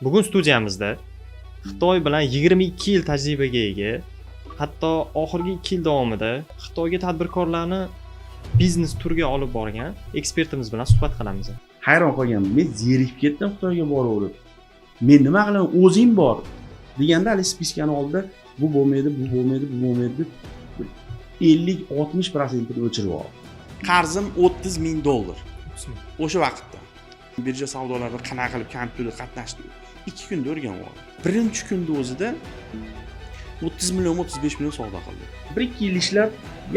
Bugun studiyamizda Xitoy bilan 22 yil tajribaga ega, hatto oxirgi 2 yil davomida Xitoyga tadbirkorlarni biznes turga olib borgan ekspertimiz bilan suhbat qilamiz. Hayron qolganman. Men zerikib ketdim Xitoyga boraverib. Men nima qilaman? O'zing bor deganda hali spiskani oldida bu bo'lmaydi deb 50-60% ni o'chirib oldim. Qarzim $30,000 o'sha vaqtda. Birja savdolarida qanaqa qilib kompyuterda qatnashdim. 2 kunda o'rganib oldim. Birinchi kunda o'zida 30 million 35 million savdo qildim. 1-2 yil ishlab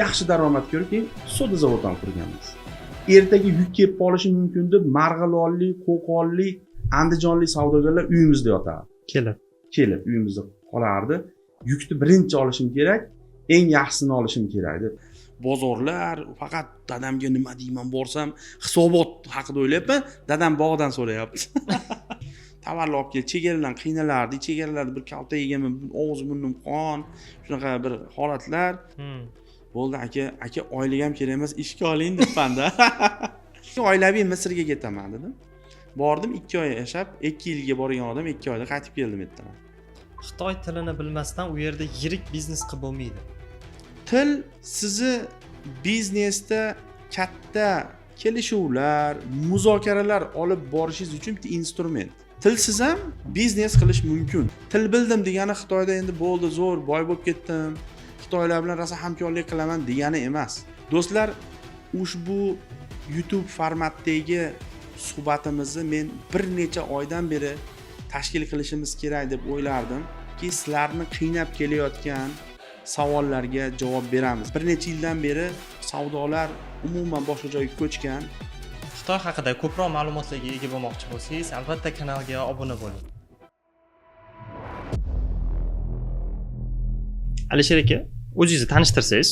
yaxshi daromad ko'rib, keyin soda zavoddan qurganmiz. Ertaga yuk kelib qolishi mumkin deb Marg'ilonlik, Qo'qonlik, Andijonlik savdogarlar uyimizda yotardi. Kelib uyimizda qolardi. Yukni birinchi olishim kerak, eng yaxshisini olishim kerak deb. Bozorlar faqat dadamga nima deyman borsam, hisobot haqida o'ylayapman. Dadam bog'dan so'rayapti. Tavallab olib kel, chegaralar qiynalardi, chegaralarda bir kalta yeganman, og'iz burnim qon, shunaqa bir holatlar. Bo'ldi aka oylik ham kerak emas, ishga oling debman-da. Oilaviy Misrga ketaman dedim. Bordim, 2 oy yashab, 2 yilga borgan odam 2 oyda qaytib keldim ertadan. Xitoy tilini bilmasdan u yerda yirik biznes qilib bo'lmaydi. Til sizni biznesda katta kelishuvlar, muzokaralar olib borishingiz uchun bitta instrument. Tilsiz ham biznes qilish mumkin. Til bildim degani Xitoyda endi bo'ldi, zo'r boy bo'lib ketdim. Xitoylar bilan rosa hamkorlik qilaman degani emas. Do'stlar, ushbu YouTube formatdagi suhbatimizni men bir necha oydan beri tashkil qilishimiz kerak deb o'ylardim, ki sizlarni qiynab kelayotgan savollarga javob beramiz. Bir necha yildan beri savdolar umuman boshqa joyga ko'chgan. Xitoy haqida ko'proq ma'lumotlarga ega bo'lmoqchi bo'lsangiz, albatta kanalga obuna bo'ling. Alisher aka, o'zingizni tanishtirsangiz?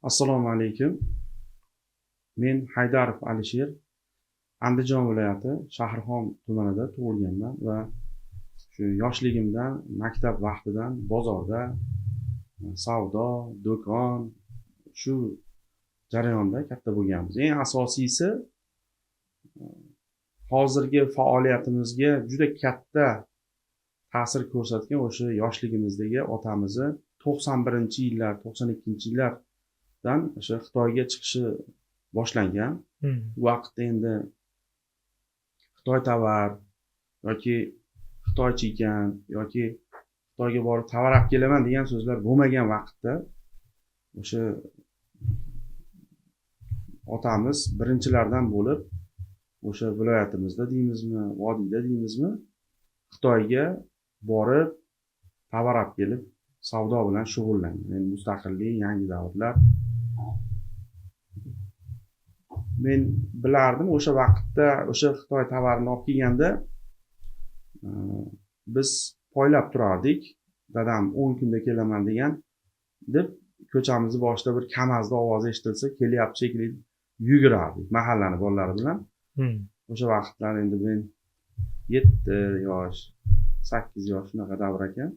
Assalomu alaykum. Men Haydarov Alisher, Andijon viloyati Shahrixon tumanida tug'ilganman va shu yoshligimdan, maktab vaqtidan bozorda savdo, do'kon shu jarayonda katta bo'lganmiz. Eng asosiysi hozirgi faoliyatimizga juda katta ta'sir ko'rsatgan o'sha yoshligimizdagi otamizni 91-yillar, 92-yillardan o'sha Xitoyga chiqishi boshlangan. Bu vaqtda endi Xitoy tovar yoki Xitoycha ekan yoki Xitoyga borib tovar olib kelaman degan so'zlar bo'lmagan vaqtda o'sha otamiz birinchilardan bo'lib o'sha viloyatimizda deymizmi, vodiyda deymizmi, Xitoyga borib tovar olib kelib savdo bilan shug'ullangan. Endi mustaqillik, yangi davrlar. Men bilardim o'sha vaqtda o'sha Xitoy tovarini olib kelganda biz poylab turardik. Dadam 10 kunda kelaman degan deb ko'chamizni boshida bir kamazda ovozi eshitilsa, kelyapti shekilli yugurardik mahallani bolalari bilan. O'sha vaqtlar endi men 7 yosh, 8 yosh shunaqa davr ekan.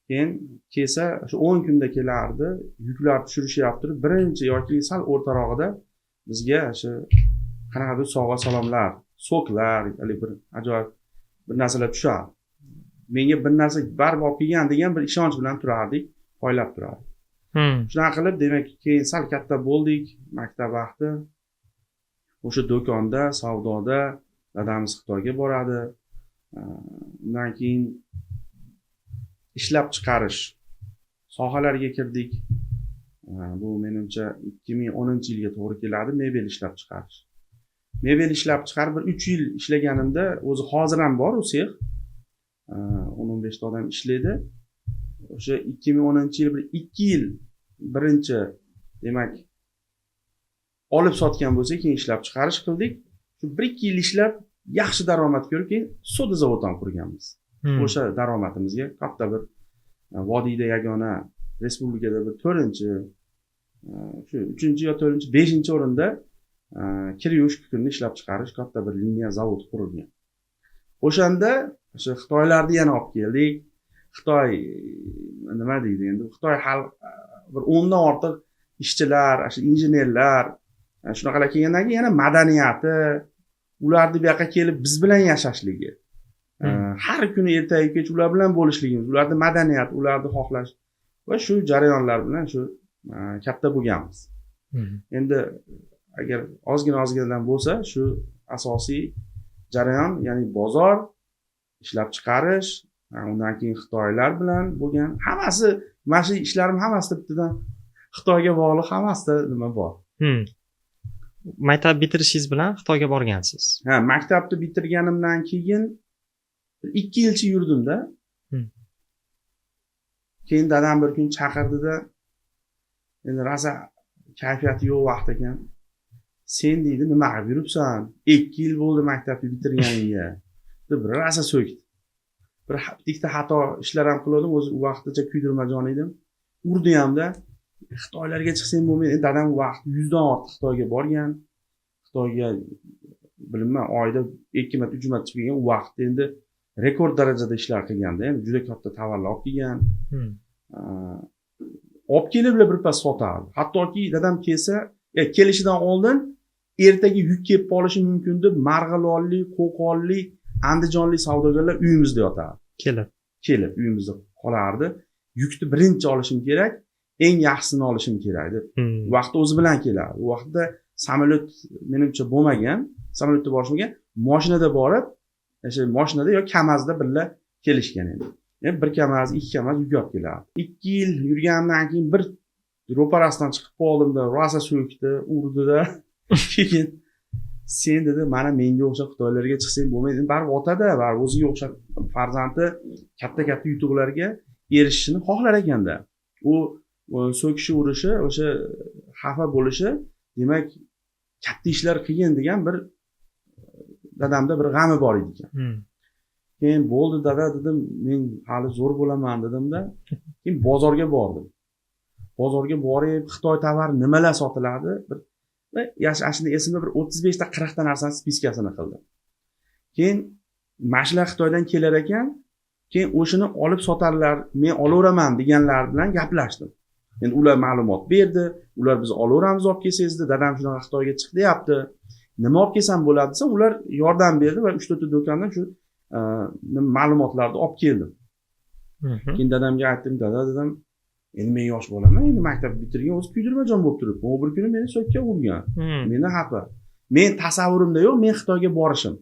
Keyin kelsa o'sha 10 kunda kelardi, yuklar tushirishyapti, birinchi yoki sal o'rtarog'ida bizga o'sha qanaqadir sovg'a salomlar, soklar, bir ajoyib bir narsalar tushardi. Menga bir narsa barib olib kelgan degan bir ishonch bilan turardik, poylab turardik. Shunaqa qilib, demak, keyin sal katta bo'ldik, maktab vaqti. O'sha do'konda, savdoda dadamiz Xitoyga boradi. Undan keyin ishlab chiqarish sohalariga kirdik. Bu menimcha 2010-yilga to'g'ri keladi, mebel ishlab chiqarish. Mebel ishlab chiqarib bir 3 yil ishlaganimda, o'zi hozir ham bor u sex. 10-15 ta odam ishlaydi. O'sha 2010-yil bir 2 yil birinchi demak olib sotgan bo'lsa, keyin ishlab chiqarish qildik. Shu 1-2 yil ishlab yaxshi daromad ko'rib, keyin soda zavoddan qurganmiz. O'sha daromadimizga katta bir vodiyda yagona, respublikada bir 4-chi, shu 3-chi yo 4-chi, 5-chi o'rinda kir yuvish kukunini ishlab chiqarish katta bir liniya zavod qurilgan. O'shanda o'sha Xitoylarni yana olib keldik. Xitoy nima deydi endi? Xitoy xalq bir 10 dan ortiq ishchilar, o'sha injenerlar, shunaqalar kelgandan keyin yana madaniyati, ularni bu yoqqa kelib biz bilan yashashligi. har kuni ertaga ular bilan bo'lishligimiz, ularni madaniyat, ularni xohlash va shu jarayonlar bilan shu katta bo'lganmiz. Endi agar ozginadan bo'lsa shu asosiy jarayon, ya'ni bozor, ishlab chiqarish, undan keyin Xitoylar bilan bo'lgan hammasi, mana shu ishlarim hammasi bittadan Xitoyga bog'liq, hammasida nima bor. Maktab bitirishingiz bilan Xitoyga borgansiz. Maktabni bitirganimdan keyin 2 yilcha yurdimda. Keyin dadam bir kun chaqirdida, endi rosa kayfiyati yo'q vaqt ekan. Sen deydi, nima qilib yuribsan? 2 yil bo'ldi maktabni bitirganingga. deb rosa so'kdi. Bir ikkita xato ishlar ham qildim, o'zi u vaqtgacha kuydirmajon edim. Urdi hamda Xitoylarga chiqsang bo'lmaydi. Dadam vaqt 100 dan ortiq Xitoyga borgan. Xitoyga bilmayman, oyda 2 marta, 3 marta chiqgan. U vaqt endi rekord darajada ishlar qilganda, endi juda katta tovarlar olib kelgan. Olib kelib birpas sotardi. Hattoki dadam kelsa, kelishidan oldin ertaga yuk kelib qolishi mumkin deb Marg'ilonlik, Qo'qonlik, Andijonlik savdogarlar uyimizda yotardi. Kelib uyimizda qolardi. Yukni birinchi olishim kerak, eng yaxshisini olishim kerak deb. Vaqt o'zi bilan kelardi. U vaqtda samolyot menimcha bo'lmagan, samolyotda borishmagan, mashinada borib, o'sha mashinada yoki Kamazda birga kelishgan endi. Bir Kamaz, 2 Kamaz yuk olib kelardi. 2 yil yurgandan keyin bir ro'parasidan chiqib qoldimda, rosa so'kdi, urdida. Keyin sen dedi, mana menga o'xshab Xitoylarga chiqsang bo'lmaydi. Baribir otada, baribir o'ziga o'xshab farzandi katta yutuqlarga erishishini xohlar ekanda. U so'kishi, urishi, o'sha xafa bo'lishi, demak, katta ishlar qilgan degan bir dadamda bir g'ami bor edi ekan. Keyin bo'ldi dada dedim, men hali zo'r bo'laman dedimda. Keyin bozorga bordim. Bozorga borib, Xitoy tovari nimalar sotiladi? Ashunda esimda bir 35 ta 40 ta narsani spiskasini qildim. Keyin mashlar Xitoydan kelar ekan, keyin o'shini olib sotarlar, men olaveraman deganlar bilan gaplashdim. Endi ular ma'lumot berdi, ular biz olaveramiz olib kelsangiz, dadam shunaqa Xitoyga chiq deyapti. Nima olib kelsam bo'ladi desam, ular yordam berdi va 3-4 ta do'kondan shu ma'lumotlarni olib keldim. Keyin dadamga aytdim, dada dedim, endi men yosh bolaman, endi maktab bitirgan, o'zi kuydirmajon bo'lib turibman. U bir kuni meni so'kka urgan. Meni xafa. Men tasavvurimda yo'q, men Xitoyga borishim.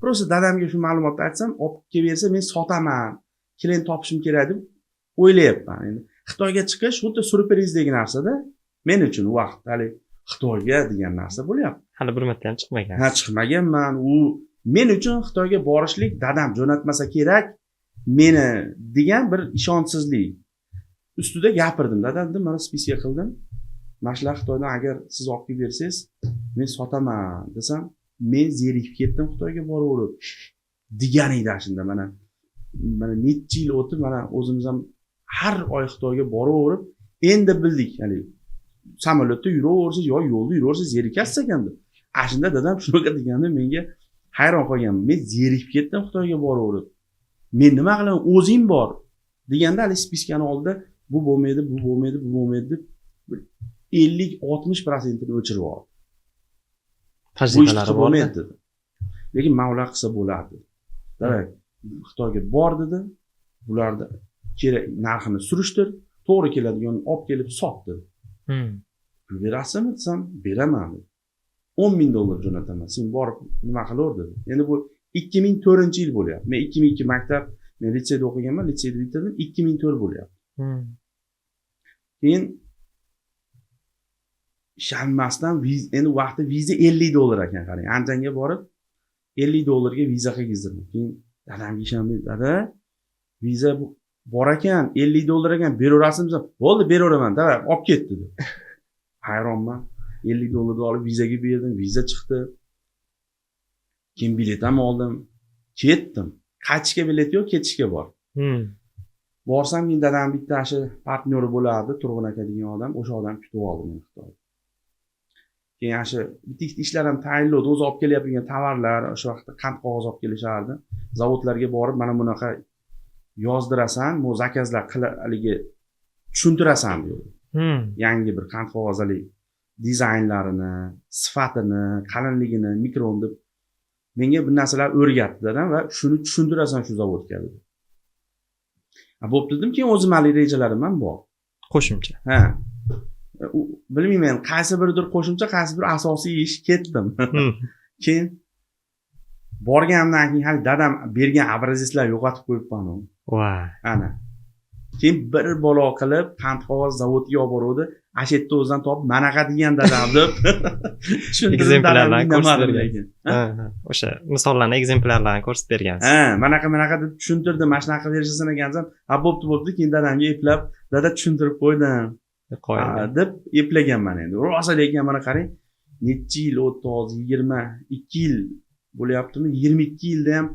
Prosta dadamga shu ma'lumotni aytsam, olib kelib bersa, men sotaman, klient topishim kerak deb o'ylayapman. Endi Xitoyga chiqish xuddi surprizdagi narsa-da. Men uchun vaqt hali Xitoyga degan narsa bo'lyapti. Hali bir marta ham chiqmagan. Chiqmaganman. U men uchun Xitoyga borishlik dadam jo'natmasa kerak meni degan bir ishonchsizlik ustida gapirdim. Dada dedim, mana spiska qildim. Mashlar Xitoydan agar siz olib kelib bersangiz, men sotaman desam, men zerikib ketdim Xitoyga boraverib. Degan edi shunda mana necha yil o'tib, mana o'zimiz ham har oy Xitoyga boraverib, endi bildik, ya'ni samolyotda yuraversiz yo yo'lda yuraversiz zerikasiz ekan deb. Shunda dadam shunaqa deganda menga hayron qolganman. Men zerikib ketdim Xitoyga boraverib. Men nima qilaman, o'zing bor deganda hali spiskani oldida bu bo'lmaydi deb 50-60% ni o'chirib oldi. Tajribalari bor dedi. Lekin mavla qilsa bo'ladi. Demak, Xitoyga bor dedi. Bularni kerak narxini surishtir, to'g'ri keladigan olib kelib sotdi. Pul berasizmi desam, beraman. $10,000 jo'nataman. Sen borib nima qilaver dedi. Endi bu 2004-yil bo'lyapti. Men 2002 maktab, men litseyda o'qiganman, litseyda bitirdim, 2004 bo'lyapti. Keyin ishonmasdan endi vaqti viza $50 ekan, qarang. Andijonga borib $50 ga viza qilgizdirdim. Keyin dadamga ishonmay, dada, viza bor ekan, $50 ekan, beraverasizmi? Bo'ldi, beraveraman, dada, olib ket dedi. Hayronman. $50 olib vizaga berdim, viza chiqdi. Keyin bilet ham oldim, ketdim. Qaytishga bilet yo'q, ketishga bor. Borsam, men dadam bitta shu partnyori bo'lardi, Turg'un aka degan odam, o'sha odam kutib oldi meni Xitoyda. Keyin shu bitta ishlar ham tayinladi, o'zi olib kelyapgan tovarlar, o'sha vaqtda qand qog'oz olib kelishardi. Zavodlarga borib, mana bunaqa yozdirasan, bu zakazlar haligi tushuntirasan deydi. Yangi bir qand qog'ozali dizaynlarini, sifatini, qalinligini, mikron deb menga bir narsalar o'rgatdi dadam va shuni tushuntirasan shu zavodga dedi. Bo'pti dedim, keyin o'zim hali rejalarim ham bor. Qo'shimcha. Ha. Bilmayman, qaysi biridir qo'shimcha, qaysi bir asosiy ish ketdim. Keyin borganimdan keyin hali dadam bergan obrazetslar yo'qotib qo'yibman. Voy. Ana. Keyin bir balo qilib qand qog'oz zavodiga olib boruvdi. Ashetda o'zidan topib, manaqa degan dadam deb Ekzemplarlarni ko'rsatib bergan. O'sha misollarni ekzemplarlarni ko'rsatib bergansiz. Manaqa deb tushuntirdim. Mana shunaqa verishasan ekansan. Bo'pti. Keyin dadamga eplab, dada tushuntirib qo'ydim. Deb eplaganman endi. Rosa lekin mana qarang, necha yil o'tdi hozir 22 yil bo'lyaptimi? 22 yilda ham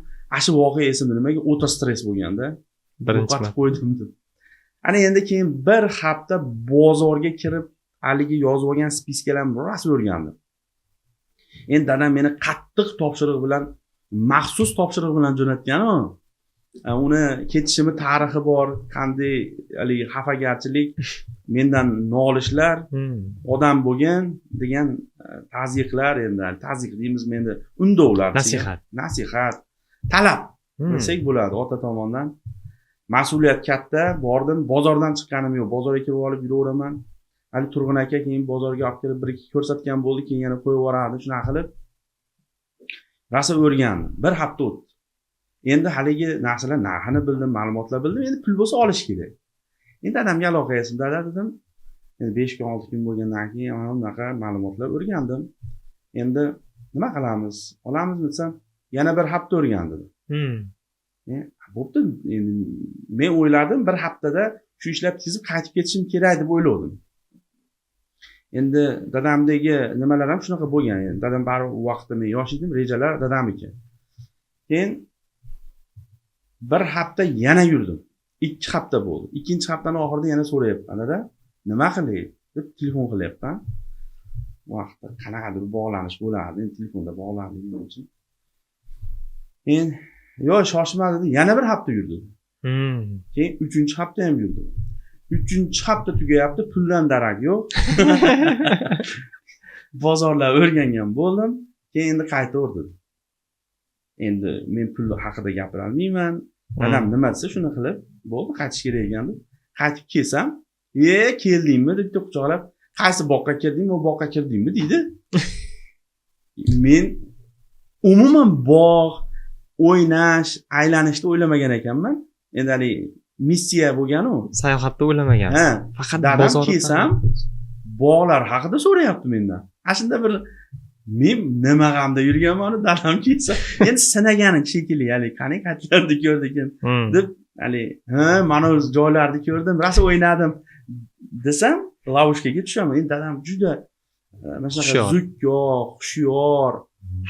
shu voqea esimda, nimaga o'ta stress bo'lganda. Birinchi qo'ydim deb. Ana endi keyin bir hafta bozorga kirib, haligi yozib olgan spiskalarni rosa o'rgandim. Endi dadam meni qattiq topshiriq bilan, maxsus topshiriq bilan jo'natgan-ku. Uni ketishimi tarixi bor, qanday haligi xafagarchilik, mendan nolishlar, odam bo'lgan degan tazyiqlar, endi tazyiq deymiz endi, undovlar, nasihat, talab desak bo'ladi ota tomonidan. Mas'uliyat katta, bordim, bozordan chiqqanim yo'q, bozorga kirib olib yuraveraman. Hali Turg'un aka keyin bozorga olib kirib bir-ikki ko'rsatgan bo'ldi, keyin yana qo'yib yuborardi, shunaqa qilib rosa o'rgandim. Bir hafta o'tdi. Endi haligi narsalar narxini bildim, ma'lumotlar bildim, endi pul bo'lsa olish kerak. Endi dadamga aloqa qildim, dada dedim, endi 5 kun 6 kun bo'lgandan keyin mana bunaqa ma'lumotlar o'rgandim. Endi nima qilamiz? Olamizmi desam, yana bir hafta o'rgandim. Bo'pti, endi men o'yladim bir haftada shu ishlab tizib qaytib ketishim kerak deb o'yladim. Endi dadamdagi nimalar ham shunaqa bo'lgan. Endi dadam bari u vaqtda men yosh edim, rejalar dadamniki. Keyin bir hafta yana yurdim. 2 hafta bo'ldi. Ikkinchi haftaning oxirida yana so'rayapman, dada, nima qilay deb telefon qilyapman. Bu vaqtda qanaqadir bog'lanish bo'lardi, endi telefonda bog'landim uchun. Endi yo'q, shoshma dedi, yana bir hafta yurdi. Keyin 3-hafta ham yurdi. 3-hafta tugayapti, puldan darak yo'q. Bozorlar o'rgangan bo'ldim. Keyin endi qaytaverdim. Endi men pul haqida gapira olmayman. Dadam nima desa shuni qilib, bo'ldi, qaytish kerak ekan deb. Qaytib kelsam, keldingmi deb quchoqlab, qaysi boqqa kirdingmi, u boqqa kirdingmi deydi. Men umuman bog' o'ynash, aylanishni o'ylamagan ekanman. Endi hali missiya bo'lgan-ku. Sayohatni o'ylamagansiz. Faqat bozorga kelsam, bog'lar haqida so'rayapti mendan. Shunda bir men nima g'amda yurganman, dadam kelsa, endi sinaganim shekilli, hali qani qaytlarni ko'rdik deb, hali mana o'z joylarni ko'rdim, rosa o'ynadim desam, lavushkaga tushaman. Endi dadam juda mana shunaqa zukko, xushyor,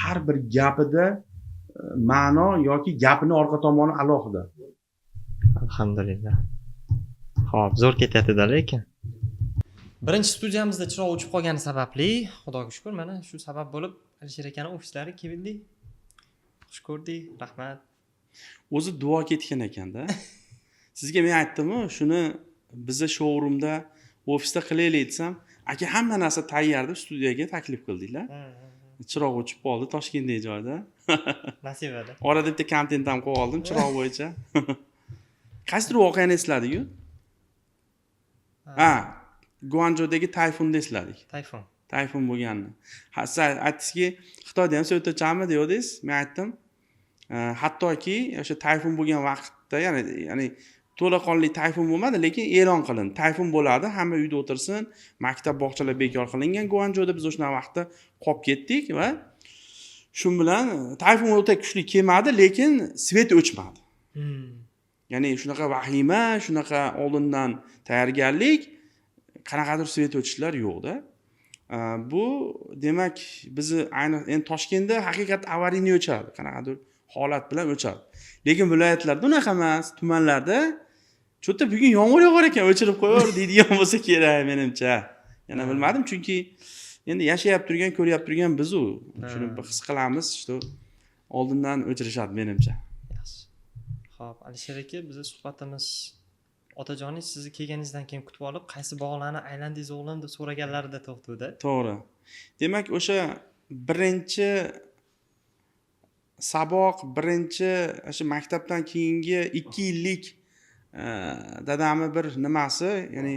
har bir gapida ma'no yoki gapini orqa tomoni alohida. Alhamdulillah. Xo'p, zo'r ketyapti-da lekin. Birinchi studiyamizda chiroq o'chib qolgani sababli, Xudoga shukr, mana shu sabab bo'lib Alisher akani ofislariga keldik. Xush ko'rdik, rahmat. O'zi duo ketgan ekanda. Sizga men aytdim-ku, shuni bizning showroomda, ofisda qilaylik desam, aka hamma narsa tayyor deb studiyaga taklif qildinglar. Chiroq o'chib qoldi Toshkentdagi joyda. Nasibada. Orada bitta kontent ham qo'yib oldim chiroq bo'yicha. Qaysidir voqeani esladik-ku. Guanzhoudagi tayfunni esladik. Tayfun bo'lganini. Siz aytdingizki, Xitoyda ham so'ytachami deyodingiz. Men aytdim, hattoki o'sha tayfun bo'lgan vaqtda, ya'ni to'laqonli tayfun bo'lmadi, lekin e'lon qilindi. Tayfun bo'ladi, hamma uyda o'tirsin, maktab, bog'chalar bekor qilingan Guanzhouda. Biz o'sha vaqtda qolib ketdik va shu bilan tayfun o'ta kuchli kelmadi, lekin svet o'chmadi. Ya'ni shunaqa vahima, shunaqa oldindan tayyorgarlik, qanaqadir svet o'chishlar yo'qda. Bu demak bizni ayni endi Toshkentda haqiqat avariyni o'chadi, qanaqadir holat bilan o'chadi. Lekin viloyatlarda unaqa emas, tumanlarda cho'tta bugun yomg'ir yog'ar ekan, o'chirib qo'yaver deydigan bo'lsa kerak menimcha. Yana bilmadim, chunki endi yashayib turgan, ko'ryap turgan biz u. Shuni his qilamiz, işte oldindan o'chirishadi menimcha. Yaxshi. Xo'p, Alisher aka, bizning suhbatimiz otajoningiz sizni kelganingizdan keyin kutib olib, qaysi bog'larni aylandingiz o'g'lim deb so'raganlarida to'xtadi. To'g'ri. Demak, o'sha birinchi saboq birinchi o'sha maktabdan keyingi 2 yillik dadamni bir nimasi, ya'ni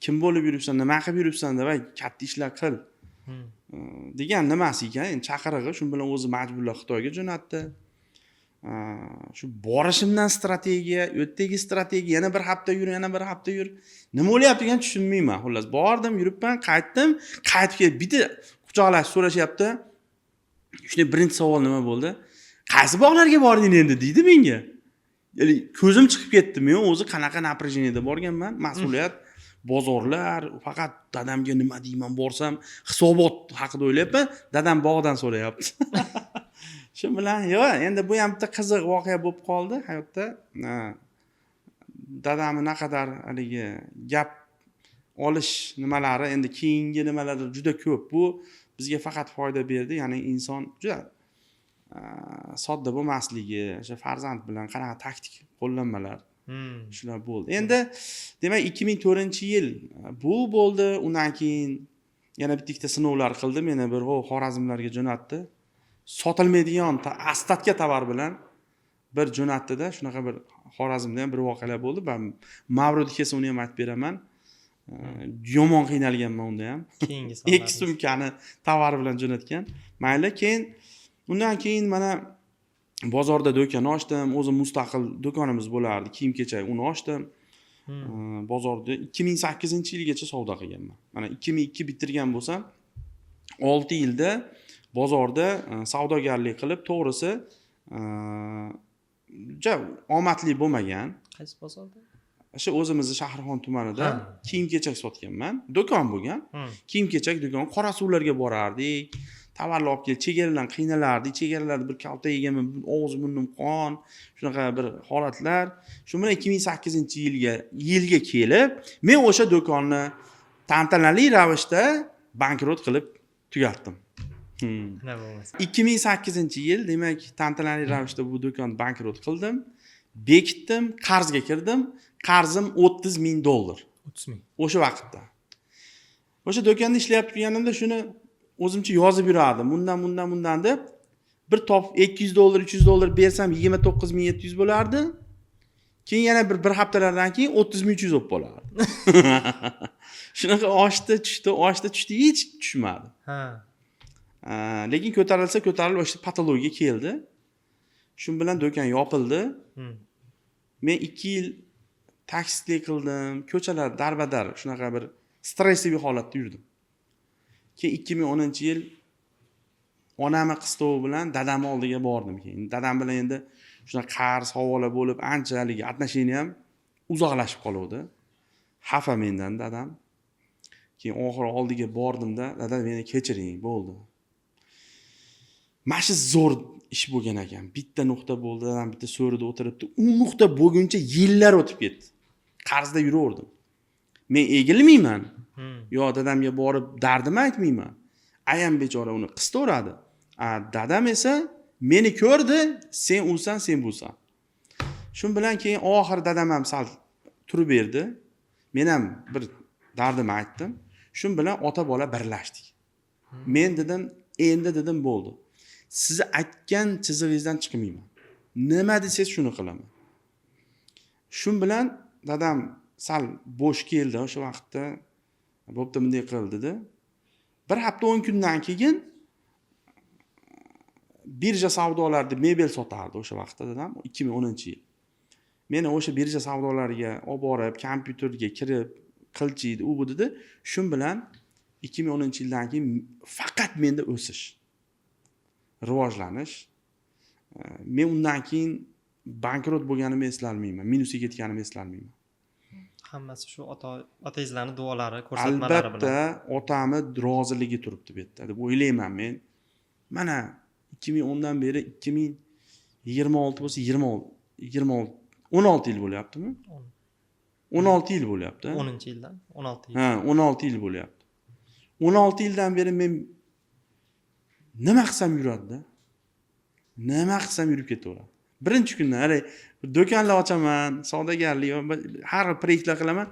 kim bo'lib yuribsan, nima qilib yuribsan deb, katta ishlar qil degan nimasi ekan, endi chaqirig'i. Shu bilan o'zi majburlab Xitoyga jo'natdi. Shu borishimdan strategiya, o'tdagi strategiya, yana bir hafta yur, yana bir hafta yur. Nima bo'lyapti degan tushunmayman. Xullas, bordim, yuribman, qaytib kelib bitta quchoqlash so'rashyapti. Shunday birinchi savol nima bo'ldi? Qaysi bog'larga bording endi deydi menga. Ya'ni ko'zim chiqib ketdi. Men o'zi qanaqa напряжениеda borganman, mas'uliyat, bozorlar, faqat dadamga nima deyman borsam, hisobot haqida o'ylayapman. Dadam bog'dan so'rayapti. Shu bilan, yo'q, endi bu ham bitta qiziq voqea bo'lib qoldi hayotda. Dadamni naqadar haligi gap olish nimalari, endi keyingi nimalar juda ko'p. Bu bizga faqat foyda berdi, ya'ni inson juda sodda bo'lmasligi, o'sha farzand bilan qanaqa taktik qo'llanmalar, shular bo'ldi. Endi demak 2004-yil bu bo'ldi. Undan keyin yana bitta sinovlar qildi, meni bir Xorazmlarga jo'natdi. Sotilmaydigan ostatga tovar bilan bir jo'natdi-da, shunaqa bir Xorazmda ham bir voqealar bo'ldi. Men Mavrudi kelsa uni ham aytib beraman. Yomon qiynalganman unda ham. Keyingi 2 sumkani tovar bilan jo'natgan. Mayli, keyin undan keyin mana bozorda do'kon ochdim. O'zim mustaqil do'konimiz bo'lardi, kiyim-kechak, uni ochdim. Bozorda 2008-yilgacha savdo qilganman. Mana 2002 bitirgan bo'lsam, 6 yilda bozorda savdogarlik qilib, to'g'risi juda omadli bo'lmagan. Qaysi bozorda? O'sha o'zimizni Shahrixon tumanida kiyim-kechak sotganman. Do'kon bo'lgan. Kiyim-kechak do'kon, Qorasuvlarga borardik. Tovarlar olib kelib, chegaralardan qiynalardik. Chegaralarda bir kalta yeganman, og'zim burnum qon, shunaqa bir holatlar. Shu bilan 2008-yilga kelib, men o'sha do'konni tantanali ravishda bankrot qilib tugatdim. Nima bo'lmasa. 2008-yil, demak, tantanali ravishda bu do'konni bankrot qildim. Bekitdim, qarzga kirdim. Qarzim $30,000. 30,000. O'sha vaqtda. O'sha do'konda ishlayib turganimda shuni o'zimcha yozib yurardim. Bundan deb bir top $200, $300 bersam 29,700 bo'lardi. Keyin yana bir haftalardan keyin 30,300 bo'lib qolardi. Shunaqa oshdi, tushdi, hech tushmadi. Lekin ko'tarilib o'sha patologiya keldi. Shu bilan do'kon yopildi. Men 2 yil taksitlik qildim, ko'chalar darbadar, shunaqa bir stressiy holatda yurdim. Keyin 2010-yil onamni qistovi bilan dadam oldiga bordim. Keyin dadam bilan endi shunaqa qarz havola bo'lib, anchalik atnashini ham uzoqlashib qoluvdi. Xafa mendan dadam. Keyin oxiri oldiga bordimda, dada meni kechiring, bo'ldi. Mana shu zo'r ish bo'lgan ekan. Bitta nuqta bo'ldi, dadam bitta so'rida o'tiribdi. U nuqta bo'lguncha yillar o'tib ketdi. Qarzda yuraverdim. Men egilmayman. Yo dadamga borib dardimni aytmayman. Ayam bechora uni qistaveradi. Dadam esa meni ko'rdi, sen usan, sen bo'lsan. Shun bilan keyin oxir dadam ham sal turib berdi. Men ham bir dardimni aytdim. Shun bilan ota bola birlashdik. Men dedim, endi dedim bo'ldi. Siz aytgan chizig'ingizdan chiqmayman. Nima desangiz shuni qilaman. Shun bilan dadam sal bo'sh keldi o'sha vaqtda. Bo'pti, bunday qil dedi. Bir hafta 10 kundan keyin birja savdolarida mebel sotardi o'sha vaqtda dadam, 2010-yil. Meni o'sha birja savdolariga olib borib, kompyuterga kirib, qilchiydi, u bu dedi. Shun bilan 2010-yildan keyin faqat menda o'sish, rivojlanish. Men undan keyin bankrot bo'lganimni eslolmayman, minusga ketganimni eslolmayman. Hammasi shu otangizlarning duolari, ko'rsatmalari bilan. Albatta, otamni roziligi turibdi bu yerda deb o'ylayman men. Mana 2010 dan beri 2026 bo'lsa 26 16 yil bo'lyaptimi? 16 yil bo'lyapti. 10-yildan 16 yil. 16 yil bo'lyapti. 16 yildan beri men nima qilsam yuradi-da? Nima qilsam yurib ketaveradi. Birinchi kundan hali do'konlar ochaman, savdogarlik, har xil proyektlar qilaman.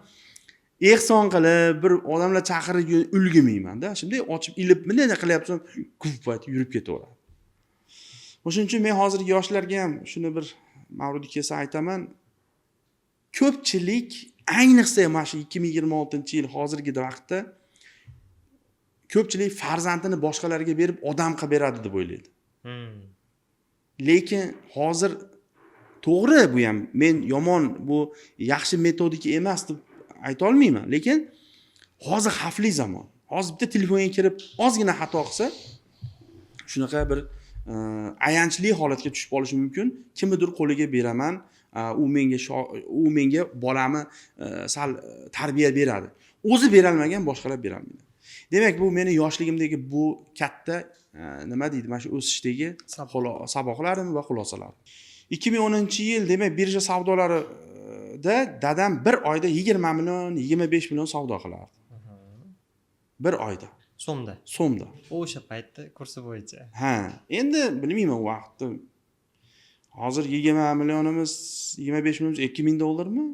Ehson qilib, bir odamlar chaqirib ulgurmayman-da. Shunday ochib ilib, bunday qilyapsam, gufat yurib ketaveradi. O'shuning uchun men hozirgi yoshlarga ham shuni bir Mavlud kelsa aytaman. Ko'pchilik ayniqsa mana shu 2026-yil hozirgi vaqtda ko'pchilik farzandini boshqalarga berib odam qilib beradi deb o'ylaydi. Lekin hozir to'g'ri bu ham men yomon bu yaxshi metodika emas deb ayta olmayman, lekin hozir xavfli zamon. Hozir bitta telefonga kirib ozgina xato qilsa shunaqa bir ayanchli holatga tushib qolishi mumkin. Kimnidir qo'liga beraman, u menga bolamni sal tarbiya beradi. O'zi bera olmagan boshqalar bera olmaydi. Demak, bu meni yoshligimdagi bu katta nima deydi, mana shu o'sishdagi saboqlarim va xulosalarim. 2010-yil demak birja savdolarida dadam bir oyda 20 million, 25 million savdo qilardi. Bir oyda. So'mda. O'sha paytda kursi bo'yicha. Ha, endi bilmayman u vaqtda. Hozir 20 millionimiz, 25 millionimiz 2000 dollarmi?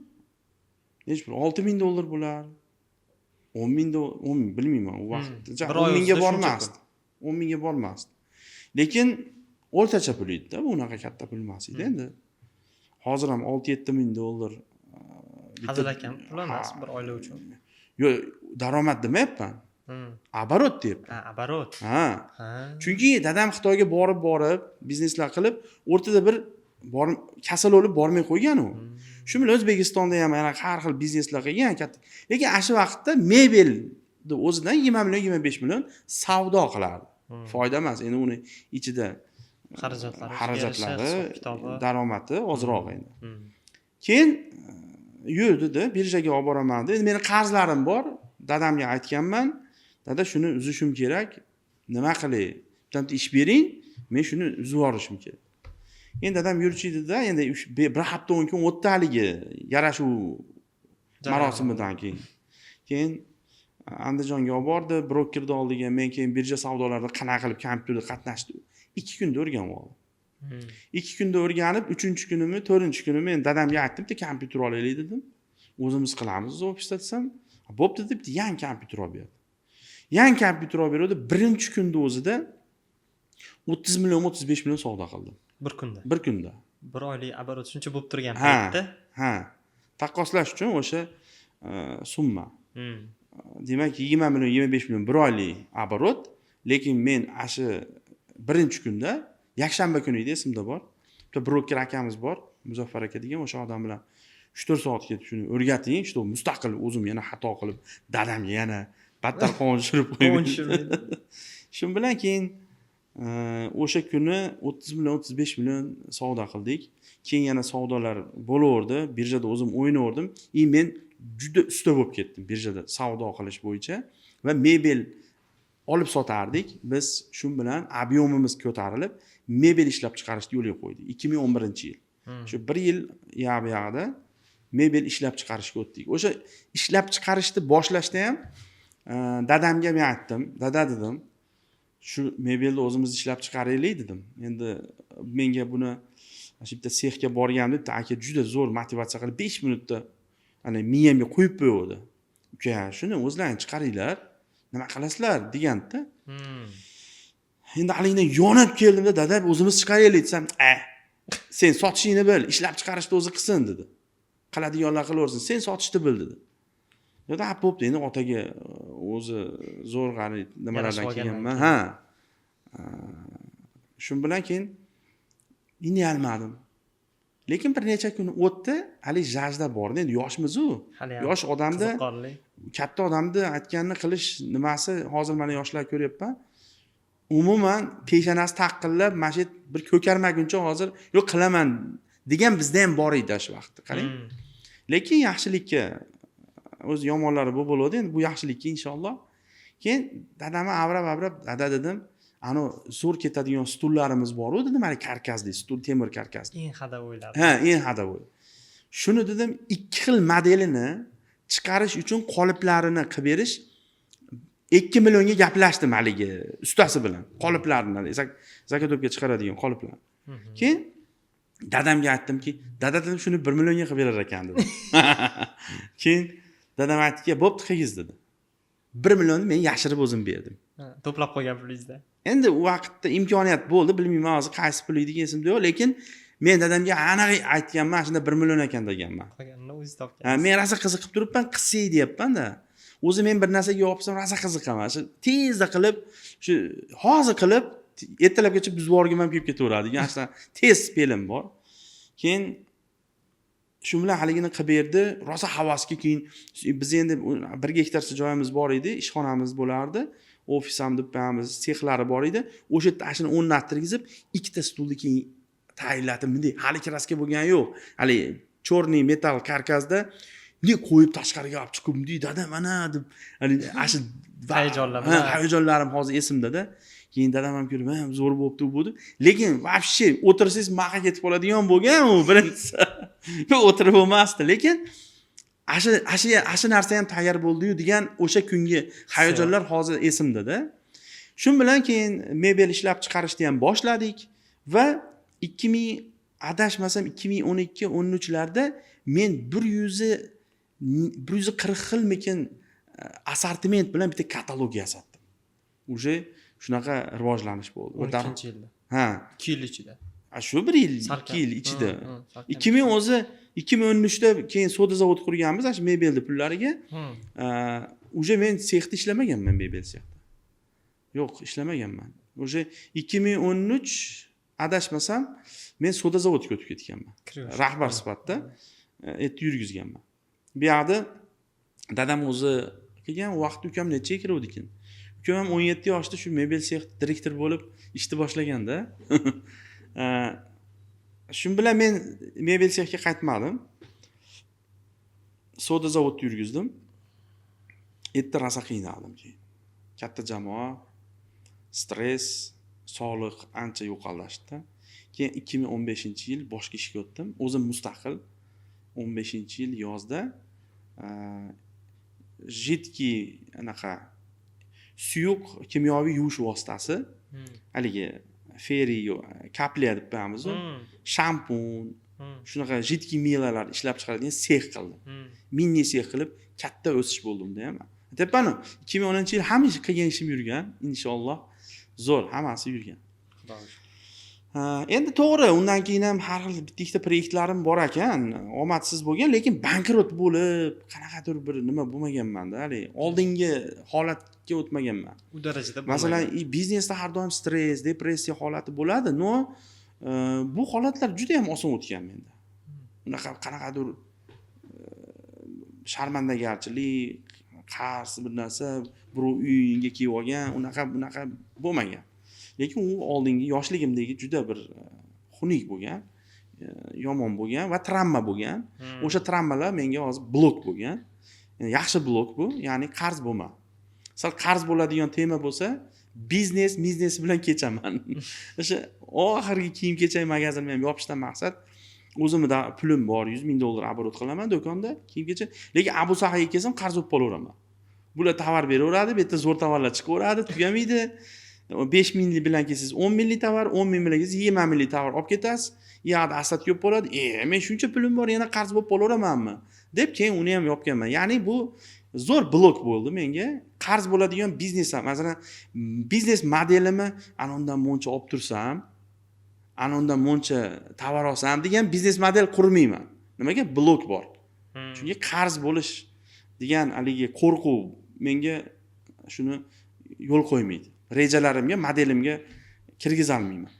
Hech bir 6000 dollar bo'lar. 10.000 dollar, bilmayman u vaqtda. 10 mingga bormasdi. 10 mingga bormasdi. Lekin o'rtacha pul edi-da, bu unaqa katta pul emas edi endi. Hozir ham 6-7 ming dollar. Hazilakam pul emas bir oila uchun. Yo'q, daromad demayapman. Оборот deyapman. Оборот. Ha. Chunki dadam Xitoyga borib bizneslar qilib, o'rtada bir kasal bo'lib bormay qo'ygan u. Shu bilan O'zbekistonda ham yana har xil bizneslar qilgan katta. Lekin shu vaqtda mebelni o'zidan 20 million, 25 million savdo qilardi. Foyda emas, endi uni ichida xarajatlari, daromadi ozroq endi. Keyin yurdi-da, birjaga olib boraman dedi. Meni qarzlarim bor, dadamga aytganman. Dada, shuni uzishim kerak. Nima qilay? Bitta ish bering, men shuni uzib yuborishim kerak. Endi dadam yurchiydi-da, endi bir hafta 10 kun o'tdi haligi yarashuv marosimidan keyin Andijonga olib bordi, brokerni oldiga, men keyin birja savdolarida qanaqa qilib kompyuterda qatnashdi. 2 kunda o'rganib oldim. 2 kunda o'rganib, 3-kunimi, 4-kunimi men dadamga aytdim, bitta kompyuter olaylik dedim. O'zimiz qilamiz ofisda desam, bo'pti deb yangi kompyuter olib berdi. Yangi kompyuter olib berdi, birinchi kunda o'zida 30 million, 35 million savdo qildim. Bir kunda. Bir oylik оборот shuncha bo'lib turgan paytda. Ha. Taqqoslash uchun o'sha summa. Demak, 20 million, 25 million bir oylik оборот, lekin men ashi birinchi kunda, yakshanba kuni edi, esimda bor. Bitta broker akamiz bor, Muzaffar aka degan, o'sha odam bilan 3-4 soat ketib shuni o'rgating, shu mustaqil o'zim yana xato qilib, dadamga yana battar qon tushirib qo'ydim. Shu bilan keyin o'sha kuni 30 million, 35 million savdo qildik. Keyin yana savdolar bo'laverdi, birjada o'zim o'ynaverdim. Men juda usta bo'lib ketdim birjada savdo qilish bo'yicha va mebel olib sotardik. Biz shu bilan ob'yomimiz ko'tarilib, mebel ishlab chiqarishni yo'lga qo'ydik 2011-yil. Shu 1 yil yaqda mebel ishlab chiqarishga o'tdik. O'sha ishlab chiqarishni boshlashda ham dadamga men aytdim, dada dedim, shu mebelni o'zimiz ishlab chiqaraylik dedim. Endi menga buni shu bitta sexga borganimda aka juda zo'r motivatsiya qilib 5 minutda ana miyamga qo'yib qo'ydi. Uka, shuni o'zlaring chiqaringlar, nima qilasizlar deganda. Endi haligina yonib keldimda, dada o'zimiz chiqaraylik desam, sen sotishingni bil, ishlab chiqarishni o'zi qilsin dedi. Qiladiganlar qilaversin, sen sotishni bil dedi. Yo'da bo'pti, endi otaga o'zi zo'r g'ani nimalardan kelganman. Ha. Shu bilan keyin inalmadim. Lekin bir necha kun o'tdi, hali jajda bor. Endi yoshmiz-ku. Yosh odamda katta odamni aytganini qilish nimasi hozir mana yoshlar ko'ryapman. Umuman peshonasi taqillab, mana bir ko'karmaguncha hozir yo'q qilaman degan bizda ham bor edi shu vaqtda. Qarang. Lekin yaxshilikka o'z yomonlari bo'ladi. Endi bu yaxshilikka inshaalloh. Keyin dadamni avrab, dada dedim, ana zo'r ketadigan stullarimiz bor-ku dedim, mana karkasli stul, temir karkasli. Eng hadavoylar. Ha, eng hadavoy. Shuni dedim, 2 xil modelini chiqarish uchun qoliplarini qilib berish 2 millionga gaplashdim haligi ustasi bilan. Qoliplarini, zakotobga chiqaradigan qoliplar. Keyin dadamga aytdimki, dada dedim, shuni 1 millionga qilib berar ekan dedim. Keyin dadam aytdiki, bo'pti, qigiz dedi. 1 millionni men yashirib o'zim berdim. To'plab qo'ygan pulingizda. endi u vaqtda imkoniyat bo'ldi, bilmayman hozir qaysi pul edi esimda yo'q, lekin men dadamga aniq aytganman, shunda 1 million ekan deganman. qolganini o'zi Ha, topgan. men rosa qiziqib turibman, qilsay deyapman-da. O'zi men bir narsaga yopsam rosa qiziqaman. Shu tezda qilib, shu hozir qilib, ertalabgacha buzib yuborgim ham kelib ketaveradi. Yaxshi tez fe'lim bor. Keyin shu bilan haligini qilib berdi, rosa havasga. Keyin biz endi 1 gektarcha joyimiz bor edi, ishxonamiz bo'lardi. Ofis ham deb sexlari bor edi. O'sha yerda ashuni o'rnattirgizib, 2 ta stulni keyin tayinlatib, bunday hali kraska bo'lgani yo'q. Hali chorniy metal karkasda bunday qo'yib tashqariga olib chiqib, bunday dadam mana deb, hali ashi hayajonlarim hozir esimda-da. Keyin dadam ham ko'rib, "Ha, zo'r bo'pti bu" deb. Lekin vobshe o'tirsangiz maqa ketib qoladigan bo'lgan u birinchisi. O'tirib bo'lmasdi, lekin ashi narsa ham tayyor bo'ldi-yu degan o'sha kungi hayajonlar hozir esimda-da. Shun bilan keyin mebel ishlab chiqarishni ham boshladik va adashmasam 2012-13larda men 140 xilmikin assortiment bilan bitta katalog yasatdim. Uje shunaqa rivojlanish bo'ldi. 12-yilda. Ha, 2 yil ichida. Shu 1 yil, 2 yil ichida. 2013da keyin soda zavod qurganmiz, shu mebelni pullariga. Uje men sexda ishlamaganman, mebel sexda. Yo'q, ishlamaganman. Uje 2013 adashmasam men soda zavodga o'tib ketganman. Rahbar sifatida yurgizganman. Bu yoqda dadam o'zi kelgan vaqt ukam necha kiruvdi ekan. Ukam ham 17 yoshda shu mebel sex direktor bo'lib ishni boshlaganda. Shun bilan men mebel sexga qaytmadim. Soda zavodni yurgizdim. Erta rosa qiynaldim keyin. Katta jamoa, stress, sog'liq ancha yo'qolashdi. Keyin 2015-yil boshqa ishga o'tdim. O'zim mustaqil 15-yil yozda jidki anaqa suyuq kimyoviy yuvish vositasi, haligi feri kapliya deb qo'yamiz, shampun, shunaqa jidki milalar ishlab chiqaradigan sex qildim. Mini sex qilib katta o'sish bo'ldimda ham. Tepani 2010-yil hamisha qilgan ishim yurgan, inshaalloh zo'r hammasi yurgan. Endi to'g'ri, undan keyin ham har xil bitta proyektlarim bor ekan, omadsiz bo'lgan, lekin bankrot bo'lib, qanaqadir bir nima bo'lmaganman-da, hali oldingi holatga o'tmaganman. U darajada bo'lmagan. Masalan, biznesda har doim stress, depressiya holati bo'ladi, no bu holatlar juda ham oson o'tgan menda. Unaqa qanaqadir sharmandagarchilik, qarz bir narsa, birov uyingga kelib olgan, unaqa bo'lmagan. Lekin u oldingi yoshligimdagi juda bir xunuk bo'lgan, yomon bo'lgan va travma bo'lgan. O'sha travmalar menga hozir blok bo'lgan. Yaxshi blok bu, ya'ni qarz bo'lma. Sal qarz bo'ladigan tema bo'lsa, biznes bilan kechaman. O'sha oxirgi kiyim-kechak magazinimni ham yopishdan maqsad, o'zimda pulim bor, $100,000 оборот qilaman do'konda, kiyim-kechak. Lekin Abu Sahiga kelsam qarz olib qolaveraman. Bular tovar beraveradi, bu yerda zo'r tovarlar chiqaveradi, tugamaydi. 5,000 bilan kelsangiz 10,000 tovar, 10,000 bilan kelsangiz 20,000 tovar olib ketasiz. Yoqda asad ko'p bo'ladi. Men shuncha pulim bor, yana qarz bo'lib qolaveramanmi? Deb keyin uni ham yopganman. Ya'ni bu zo'r blok bo'ldi menga. Qarz bo'ladigan biznes ham, masalan, biznes modelimni anondan muncha olib tursam, anondan muncha tovar olsam degan biznes model qurmayman. Nimaga? Blok bor. Chunki qarz bo'lish degan haligi qo'rquv menga shuni yo'l qo'ymaydi. Rejalarimga, modelimga kirgiza olmayman.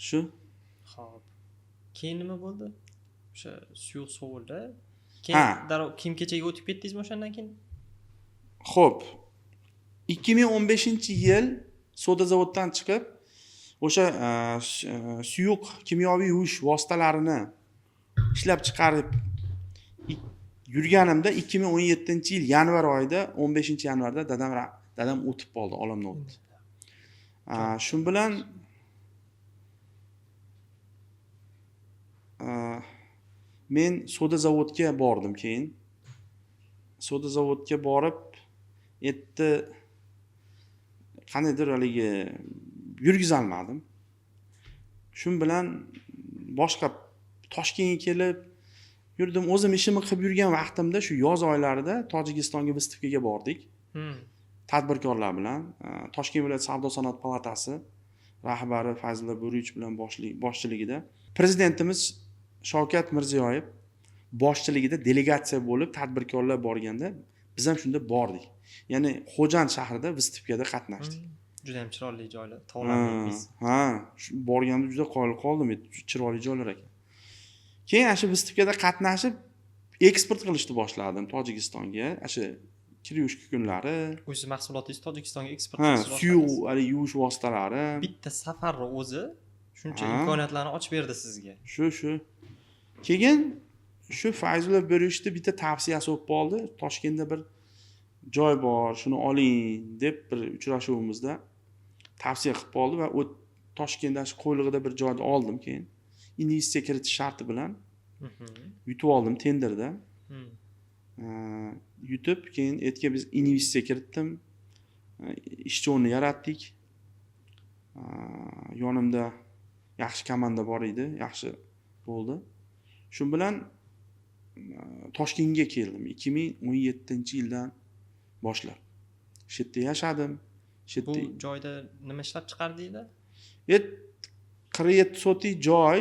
Shu. Xo'p. Keyin nima bo'ldi? O'sha suyuq sovulda. Keyin darrov kiyim-kechakka o'tib ketdingizmi o'shandan keyin? Xo'p. 2015-yil soda zavoddan chiqib, o'sha suyuq kimyoviy yuvish vositalarini ishlab chiqarib yurganimda 2017-yil yanvar oyida 15-yanvarda dadam o'tib qoldi, olamdan o'tdi. Shu bilan men soda zavodga bordim keyin. Soda zavodga borib, etti qanaydir haligi yurgizolmadim. Shu bilan boshqa Toshkentga kelib yurdim. O'zim ishimni qilib yurgan vaqtimda shu yoz oylarida Tojikistonga Vistivkaga bordik. tadbirkorlar bilan Toshkent viloyat savdo sanoat palatasi rahbari Fazlilla Bo'rievich bilan boshchiligida prezidentimiz Shavkat Mirziyoyev boshchiligida delegatsiya bo'lib tadbirkorlar borganda biz ham shunda bordik. Ya'ni Xo'jand shahrida Vistipkada qatnashdik. Juda ham chiroyli joylar, tog'larimiz. Ha, borganda juda qoyil qoldim, chiroyli joylar ekan. Keyin ana shu Vistipkada qatnashib eksport qilishni boshladim Tojikistonga. Ana shu kir-yuvish kunlari. O'z mahsulotingizni Tojikistonga eksport Ha, qilishni suyuq, yuvish vositalari. bitta safarni o'zi shuncha Ha. imkoniyatlarni ochib berdi sizga. Shu. Keyin shu Fayzulla Bo'riyevichni bitta tavsiyasi bo'lib qoldi. Toshkentda bir joy bor, shuni oling deb bir uchrashuvimizda tavsiya qilib qoldi va u Toshkentda shu Qo'ylig'ida bir joyni oldim keyin. Investitsiya kiritish sharti bilan yutib oldim tenderda. Yutib keyin ertaga biz investitsiya kiritdim. Ishchi o'rni yaratdik. Yonimda yaxshi komanda bor edi, yaxshi bo'ldi. Shu bilan Toshkentga keldim 2017-yildan boshlab. Shu yerda yashadim. Bu joyda nima ishlab chiqardinglar? 47 sotik joy,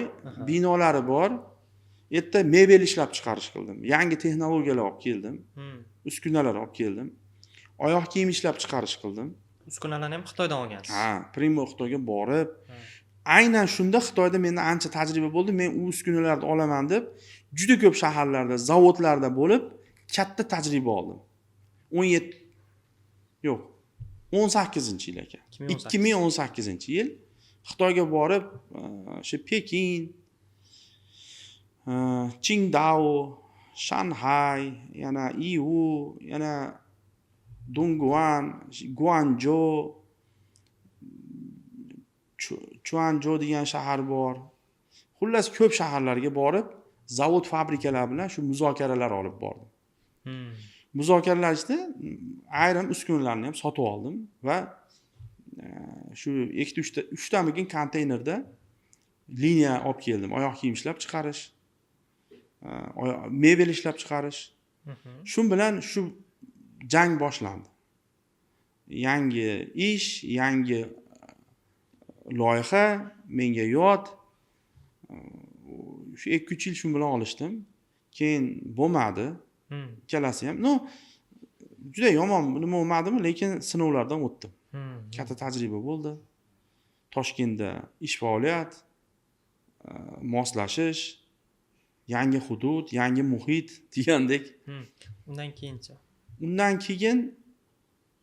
binolari bor. Yerda mebel ishlab chiqarish qildim. Yangi texnologiyalar olib keldim. Uskunalar olib keldim. Oyoq kiyim ishlab chiqarish qildim. Uskunalarni ham Xitoydan olgansiz. Ha, Primo Xitoyga borib, aynan shunda Xitoyda menda ancha tajriba bo'ldi. Men u uskunalarni olaman deb juda ko'p shaharlarda, zavodlarda bo'lib, katta tajriba oldim. 18-yil ekan. 2018-yil Xitoyga borib, o'sha Pekin, Qingdao, Shanghai, yana Yiwu, yana Dongguan, Guangzhou, Chuanzhou degan shahar bor. Xullas ko'p shaharlarga borib, zavod fabrikalar bilan shu muzokaralar olib bordim. Muzokaralar ichida ayrim uskunalarni ham sotib oldim va shu 2-3 tamikin konteynerda liniya olib keldim. Oyoq kiyim ishlab chiqarish, mebel ishlab chiqarish. Shu bilan shu jang boshlandi. Yangi ish, yangi loyiha menga yot. Shu 2-3 yil shu bilan olishdim. Keyin bo'lmadi. Ikkalasi ham. Juda yomon nima bo'lmadimi, lekin sinovlardan o'tdim. Katta tajriba bo'ldi. Toshkentda ish faoliyat, moslashish, yangi hudud, yangi muhit degandek. Undan keyinchi. Undan keyin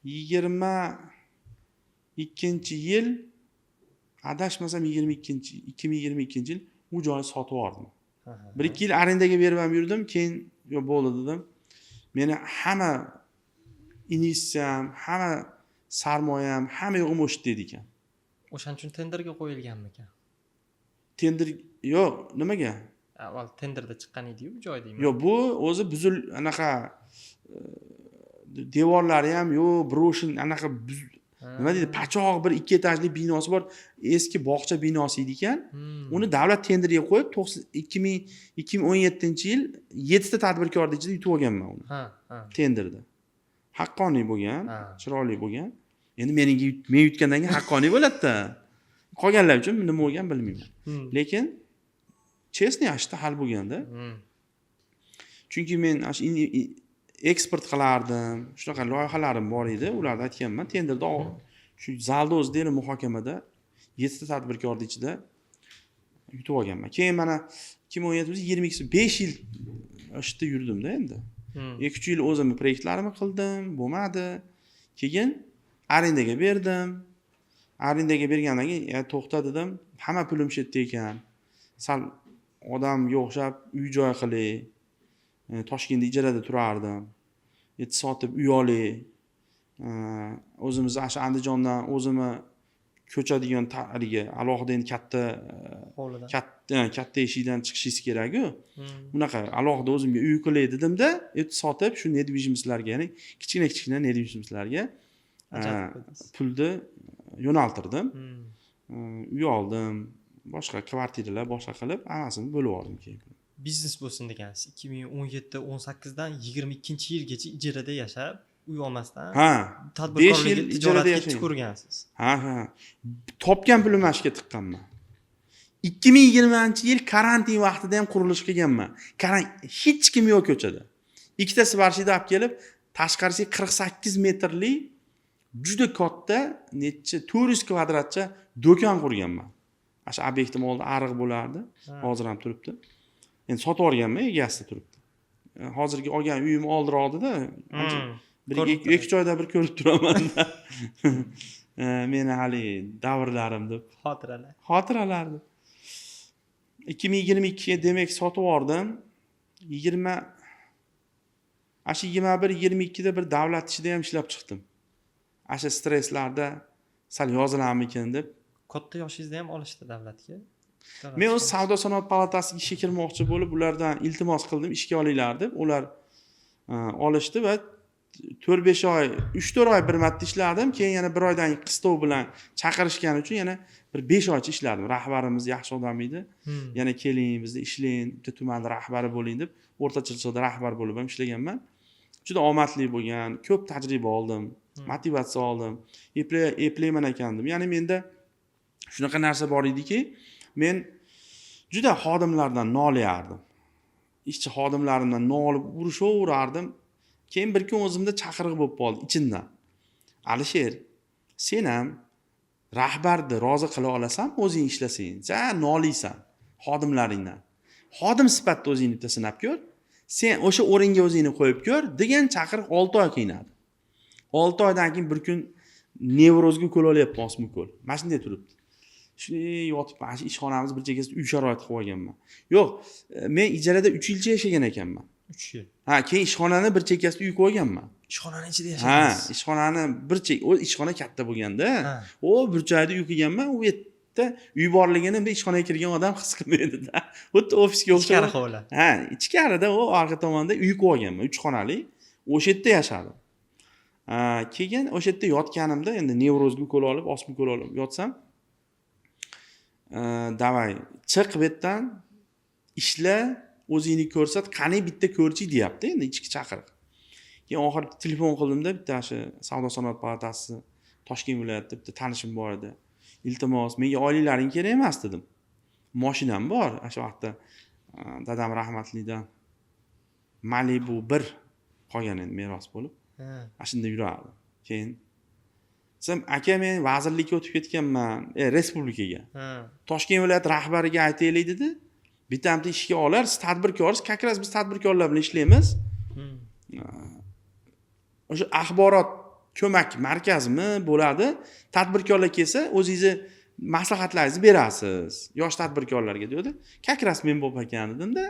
22-yil adashmasam 2022-yil u joyni sotib oldim. 1-2 yil arendaga berib ham yurdim, keyin yo'q bo'ldi dedim. Meni hamma investitsiyam, hamma sarmoyam, hamma yo'g'im o'sha dedi ekan. O'shaning uchun tenderga qo'yilganmikan? Tender yo'q, nimaga? Avval tenderda chiqqan edi-yu bu joy deyman. Yo'q, bu o'zi anaqa devorlari ham yo'q, broshin anaqa nima deydi, pachoq bir 2 etajli binosi bor, eski bog'cha binosi edi ekan. Uni davlat tenderiga qo'yib 2017-yil 7 ta tadbirkorning ichida yutib olganman uni. Tenderda. Haqqoniy bo'lgan, chiroyli bo'lgan. Endi men yutgandan keyin haqqoniy bo'ladi-da. Qolganlar uchun nima bo'lgan bilmayman. Lekin chestni yaxshi hal bo'lganda. Chunki men eksport qilardim. Shunaqa loyihalarim bor edi. Ularni aytganman. Tenderda shu zalda o'zida muhokamada 7 ta tadbirkorning ichida yutib olganman. Keyin mana 2017-22 5 yil ishda yurdim-da endi. 2-3 yil o'zimni proyektlarimni qildim, bo'lmadi. Keyin arendaga berdim. Arendaga bergandan keyin to'xta dedim. Hamma pulim shu yerda ekan. Sal odamga o'xshab uy-joy qilay. Toshkentda ijarada turardim. Yetti sotib uy olay. O'zimiz asha Andijondan o'zimni ko'cha degan tariga alohida endi katta eshikdan chiqishingiz kerak-ku. Bunaqa alohida o'zimga uy qilay dedimda, yetti sotib shu nedvижимостьlarga, ya'ni kichkina nedvижимостьlarga pulni yo'naltirdim. Uy oldim, boshqa kvartiralar boshqa qilib, hammasini bo'lib oldim keyin. Biznes bo'lsin degansiz. 2017-18 dan 22-yilgacha ijarada yashab, uy olmasdan Ha. 5 tadbirkorlikka yil ijarada tijoratga yashayman. tukurgansiz. Ha. Topgan pulim ashga tiqqanman. 2020-yil karantin vaqtida ham qurilish qilganman. Hech kim yo'q ko'chada. Ikkita svarshida olib kelib, tashqarisiga 48 metrli juda katta, necha 400 kvadratcha do'kon qurganman. O'sha obyektim oldida ariq bo'lardi. Hozir ham turibdi. Endi sotib olganman, egasi turibdi. Hozirgi olgan uyim oldiroqda, bir ikki joyda bir ko'rib turaman. Meni hali davrlarim deb xotiralar deb. 2022 ga demak sotib oldim. 21-22 da bir davlat ishida ham ishlab chiqdim. Asha stresslarda sal yozilarmikin deb. Katta yoshingizda ham olishdi davlatga. Men o'z savdo sanoat palatasiga ishga kirmoqchi bo'lib, ulardan iltimos qildim, ishga olinglar deb. Ular olishdi va 4-5 oy, 3-4 oy bir marta ishladim. Keyin yana bir oydan qistov bilan chaqirishgani uchun yana bir 5 oycha ishladim. Rahbarimiz yaxshi odam edi. Yana keling, bizda ishlang, bitta tuman rahbari bo'ling deb O'rta Chirchiqda rahbar bo'lib ham ishlaganman. Juda omadli bo'lgan, ko'p tajriba oldim, motivatsiya oldim, eplayman ekandim. Ya'ni menda shunaqa narsa bor ediki, men juda xodimlardan nolayardim. Ishchi xodimlarimdan nolib urishaverardim. Keyin bir kun o'zimda chaqiriq bo'lib qoldi ichimdan. Alisher, sen ham rahbarni rozi qila olasan, o'zing ishlasang. Ja, noliysan xodimlaringdan. Xodim sifatida o'zingni bitta sinab ko'r. Sen o'sha o'ringa o'zingni qo'yib ko'r degan chaqiriq 6 oy qiynadi. 6 oydan keyin bir kun nevrozga ko'l olyapman, osmi ko'l. Mana shunday turibdi. Shunday yotib, mana shu ishxonamiz bir chekkasida uy sharoit qilib olganman. Yo'q, men ijarada 3 yilcha yashagan ekanman. 3 yil. Ha, keyin ishxonani bir chekkasida uy qo'yganman. Ishxonani ichida yashaysiz. Ha, ishxonani o ishxona katta bo'lganda, o burchakda uy qilganman. U yerda uy borligini bir ishxonaga kirgan odam his qilmaydi-da. Xuddi ofisga o'xshab. Ichkari hovli. Ha, ichkarida o orqa tomonda uy qo'yganman, 3 xonali. O'sha yerda yashadim. Keyin o'sha yerda yotganimda endi nevrozga ko'l olib, osmi ko'l olib yotsam, davay, chiq bu yerdan, ishla, o'zingni ko'rsat, qani bitta ko'rchi deyapti endi ichki chaqiriq. Keyin oxiri telefon qildimda, bitta shu Savdo sanoat palatasi Toshkent viloyatida bitta tanishim bor edi. Iltimos, menga oyliklaring kerak emas dedim. Mashinam bor, o'sha vaqtda dadam rahmatlidan Malibu 1 qolgan endi meros bo'lib. Shunda yurardim. Keyin sen aka men vazirlikka o'tib ketganman, respublikaga. Toshkent viloyat rahbariga aytaylik dedi. Bitamda ishga olar, siz tadbirkorsiz, как раз biz tadbirkorlar bilan ishlaymiz. O'sha axborot ko'mak markazimi bo'ladi. Tadbirkorlar kelsa, o'zingizni maslahatlaringizni berasiz yosh tadbirkorlarga dedi. Как раз men bo'lib ekan dedim-da,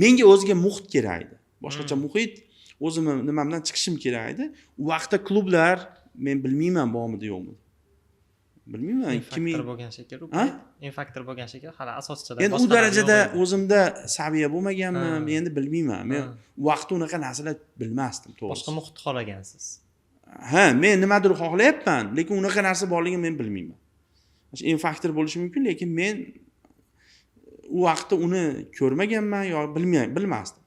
menga o'ziga muhit kerak edi. Boshqacha muhit, o'zimni nimamdan chiqishim kerak edi. U vaqtda klublar men bilmayman bormidi yo'qmi. Bilmayman, 2000 bo'lgan shekilli. Infaktor bo'lgan shekilli, hali asoschilar. Endi u darajada o'zimda saviya bo'lmaganman, endi bilmayman. Men u vaqtda unaqa narsalar bilmasdim, to'g'ri. Boshqa muhit xohlagansiz. Ha, men nimadir xohlayapman, lekin unaqa narsa borligini men bilmayman. O'sha infaktor bo'lishi mumkin, lekin men u vaqtda uni ko'rmaganman yo bilmasdim.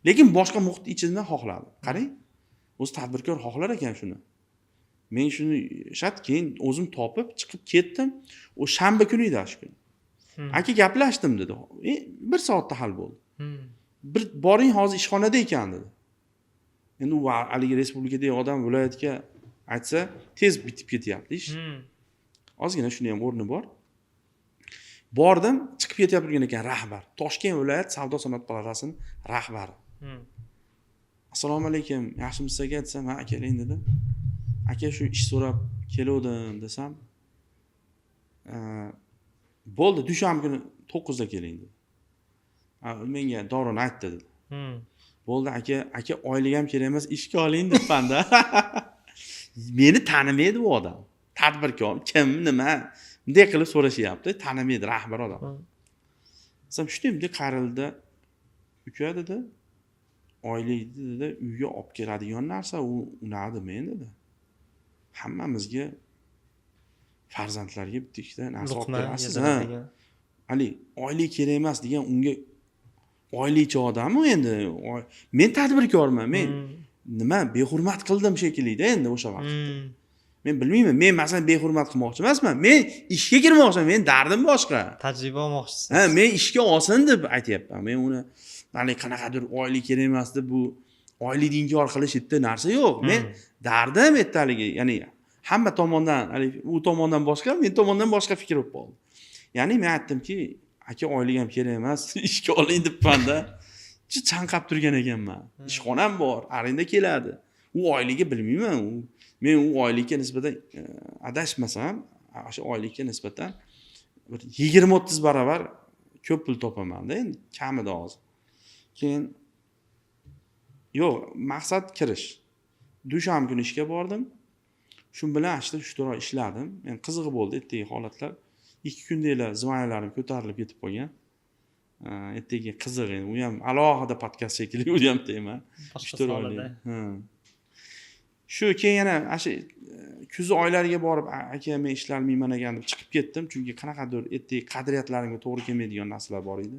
Lekin boshqa muhit ichida xohladim. Qarang, o'zi tadbirkor xohlar ekan shuni. Men shuni shat keyin o'zim topib chiqib ketdim. O shanba kuni edi shu kun. Aka gaplashdim dedi. 1 soatda hal bo'ldi. Bir boring hozir ishxonada ekan dedi. Endi u haligi respublikadagi odam viloyatga aytsa, tez bitib ketyapti ish. Ozgina shuni ham o'rni bor. Bordim, chiqib ketyapgan ekan rahbar. Toshkent viloyat savdo sanoat palatasining rahbari. Assalomu alaykum, yaxshimisiz aka desam, ha keling dedi. Aka shu ish so'rab keldim desam, bo'ldi, dushanba kuni 9 da keling dedi. Menga Davron aytdi dedi. Bo'ldi aka oylik ham kerak emas, ishga oling debman-da. Meni tanimaydi bu odam. Tadbirkor, kim, nima, bunday qilib so'rashyapti, tanimaydi rahbar odam. Desam, shunday qarildi. Uka dedi, oylik dedi, uyga olib keladigan narsa u unadi men dedi. Hammamizga farzandlarga bitta ikkita narsa olib berasiz. Ali, oylik kerak emas degan unga oylikchi odam endi. Men tadbirkorman, men nima behurmat qildim shekilli-da endi o'sha vaqtda. Hmm. Men bilmayman, men masalan behurmat qilmoqchi emasman. Men ishga kirmoqchiman, men dardim boshqa. Tajriba olmoqchisiz. Ha, men ishga olsin deb aytyapman. Men uni mana qanaqadir oylik kerak emas deb bu oylikni inkor qilish bitta narsa yo'q. Men dardim ayttaligi, ya'ni hamma tomondan, u tomondan boshqa, men tomondan boshqa fikr bo'lib qoldi. Ya'ni men aytdimki, aka oylik ham kerak emas, ishga oling debman-da. Chanqab turgan ekanman. Ishxonam bor, arenda keladi. U oyligi bilmayman. Men u oylikka nisbatan adashmasam, o'sha oylikka nisbatan bir 20-30 barobar ko'p pul topaman-da endi, kamida hozir. Keyin yo'q, maqsad kirish. Dushanba kuni ishga bordim. Shu bilan 3-4 oy ishladim. Men qizig'i bo'ldi ertaga holatlar. 2 kundagina zvonyalarim ko'tarilib ketib qolgan. Ertaga qiziq endi. U ham alohida podkast shekilli, u ham tema. Boshqa 3-4 oylik. Shu keyin yana o'sha kuz oylariga borib, aka men ishlayolmayman ekan deb chiqib ketdim, chunki qanaqadir ertaga qadriyatlarimga to'g'ri kelmaydigan narsalar bor edi.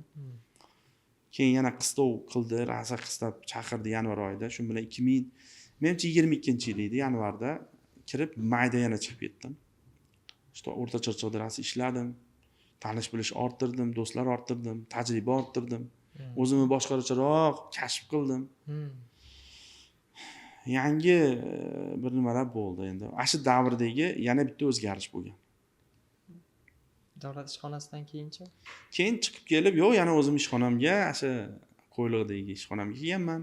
Keyin yana qistov qildi, rasa qistab chaqirdi yanvar oyida. Shu bilan 2022-yil edi, yanvarda kirib, mayda yana chiqib ketdim. Işte o'rta chirchiqda rasa ishladim. Tanish bilish orttirdim, do'stlar orttirdim, tajriba orttirdim. O'zimni boshqacharoq kashf qildim. Yangi bir nimalar bo'ldi endi. Shu davrdagi yana bitta o'zgarish bo'lgan. Davlat ishxonasidan keyinchi? Keyin chiqib kelib, yo'q, yana o'zim ishxonamga, o'sha Qo'yliqdagi ishxonamga kelganman.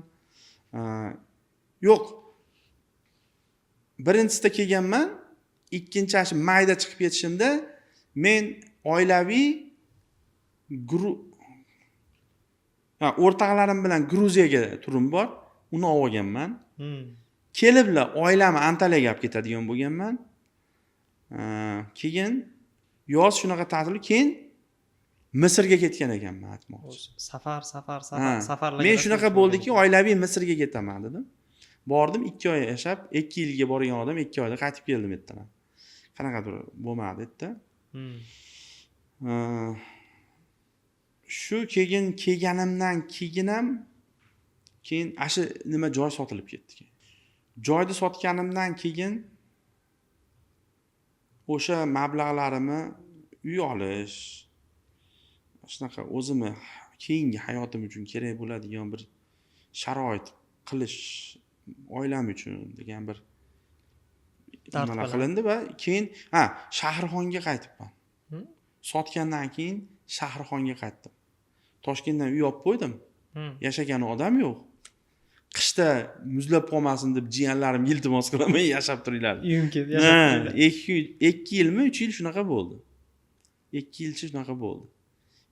Yo'q. Birinchisida kelganman, ikkinchi shu mayda chiqib ketishimda men oilaviy o'rtoqlarim bilan Gruziyaga turim bor, uni olganman. Keliblar oilami Antaliyaga olib ketadigan bo'lganman. Keyin yoz shunaqa ta'til, keyin Misrga ketgan ekanman aytmoqchi. Safarlar. Men shunaqa bo'ldiki, oilaviy Misrga ketaman dedim. Bordim, 2 oy yashab, 2 yilga borgan odam 2 oyda qaytib keldim ertadan. Qanaqadir bo'lmadi erta. Shu kelganimdan keyinam keyin ashi nima joy sotilib ketdi. Joyni sotganimdan keyin o'sha mablag'larimni uy olish, shunaqa o'zimni keyingi hayotim uchun kerak bo'ladigan bir sharoit qilish, oilam uchun degan bir nimalar qilindi va keyin Shahrixonga qaytibman. Sotgandan keyin Shahrixonga qaytdim. Toshkentdan uy olib qo'ydim. Yashagan odam yo'q. Qishda muzlab qolmasin deb jiyanlarim iltimos qilaman, yashab turinglar. Uyim kelib yashab turinglar. 2 yilmi, 3 yil shunaqa bo'ldi. 2 yilcha shunaqa bo'ldi.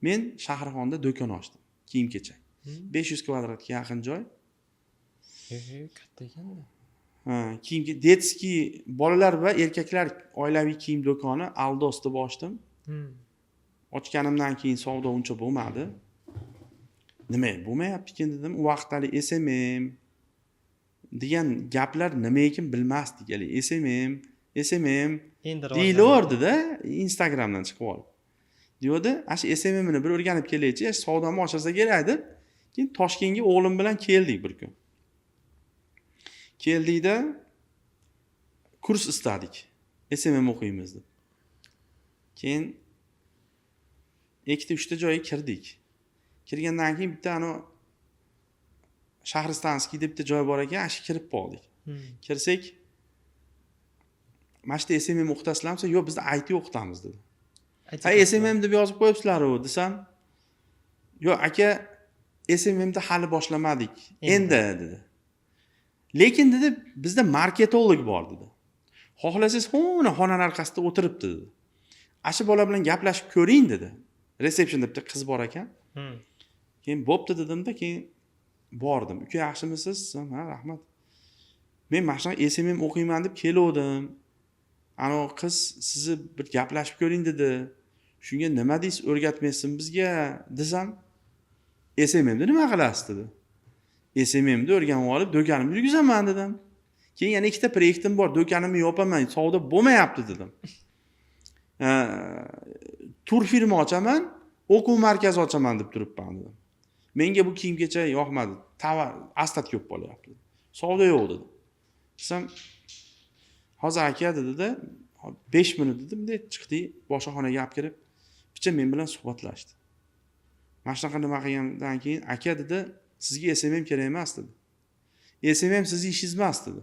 Men Shahrixonda do'kon ochdim, kiyim-kechak. 500 kvadratga yaqin joy. Katta ekan-da. Kiyim, detskiy bolalar va erkaklar oilaviy kiyim do'koni Aldos deb ochdim. Ochganimdan keyin savdo uncha bo'lmadi. Nima bo'lmayapti ekan dedim. U vaqtdagi SMM degan gaplar nima ekan bilmasdik. Hali SMM deyilardi-da, Instagramdan chiqib olib. Deydi, "Ash SMMni bir o'rganib kelaychi, savdoni ochsa kerak" deb. Keyin Toshkentga o'g'lim bilan keldik bir kun. Keldikda kurs istadik. SMM o'qiymiz deb. Keyin 2-3 joyga kirdik. Kirgandan keyin bitta Shahristanskiy deb bitta joy bor ekan, ashi kirib qoldik. Kirsak, "Mana shu SMM o'qitasizlarmi?" "Yo'q, biz IT o'qitamiz" dedi. SMM deb yozib qo'yibsizlar-ku desam, "Yo'q, aka, SMMni hali boshlamadik. Endi" dedi. "Lekin" dedi, "bizda marketolog bor" dedi. "Xohlasangiz xonalar orqasida o'tiribdi" dedi. "Ashi bola bilan gaplashib ko'ring" dedi. Resepsiyonda bitta qiz bor ekan. Keyin bo'pti dedimda, keyin bordim. "Uka, yaxshimisiz?" "Ha, rahmat. Men mana shu SMM o'qiyman deb keldim. Ana qiz sizni bir gaplashib ko'ring dedi. Shunga nima deysiz, o'rgatmaysiz bizga?" desam, "SMMni nima qilasiz?" dedi. "SMMni o'rganib olib, do'konimni yurgizaman" dedim. "Keyin yana 2ta proyektim bor, do'konimni yopaman, savdo bo'lmayapti" dedim. "Tur firma ochaman, o'quv markazi ochaman deb turibman" dedim. "Menga bu kiyim-kechak yoqmadi. Astat ko'p bo'lyapti. Savdo yo'q dedi. Desam, hozir aka dedi-da, 5 minut dedim de chiqdi, boshqa xonaga olib kirib, picha men bilan suhbatlashdi. Mana shunaqa nima qilgandan keyin aka dedi, sizga SMM kerak emas dedi. SMM sizning ishingiz emas dedi.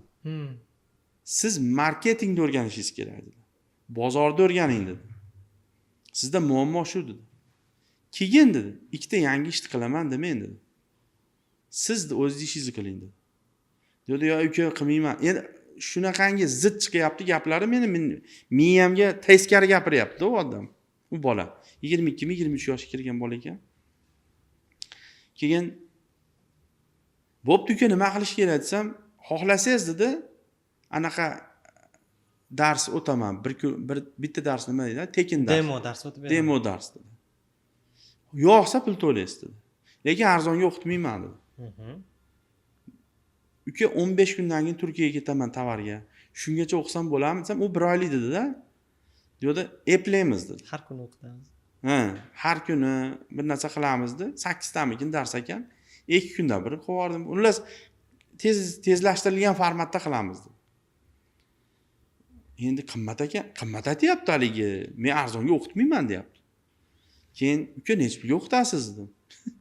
Siz marketingni o'rganishingiz kerak dedi. Bozorda o'rganing dedi. Sizda muammo shu dedi. Keyin dedi, ikkita yangi ishni qilaman demang dedi. Siz o'zingiz ishingizni qiling dedi. Dedi, yo uka qilmayman. Endi shunaqangi zid chiqyapti gaplari miyamga teskari gapiryapti u odam. U bola 22-23 yoshga kirgan bola ekan. Keyin bo'pti uka nima qilish kerak desam, xohlasangiz dedi, anaqa dars o'taman. Bitta dars nima deydi? Tekin dars. Demo dars o'tib beraman. Demo dars dedi. Yo'qsa pul to'laysiz dedi. Lekin arzonga o'qitmayman dedi. Uka 15 kundan keyin Turkiyaga ketaman tovarga. Shungacha o'qisam bo'ladimi desam, u 1 oylik dedi-da. Dedi, eplaymiz dedi. Har kuni o'qitamiz. Har kuni bir narsa qilamiz dedi. 8 tamikin dars ekan. 2 kunda bir qilib yubordim. Unlar tezlashtirilgan formatda qilamiz dedi. Endi qimmat ekan, qimmat aytyapti haligi. Men arzonga o'qitmayman deyapti. Keyin uka necha pulga o'qitasiz dedim.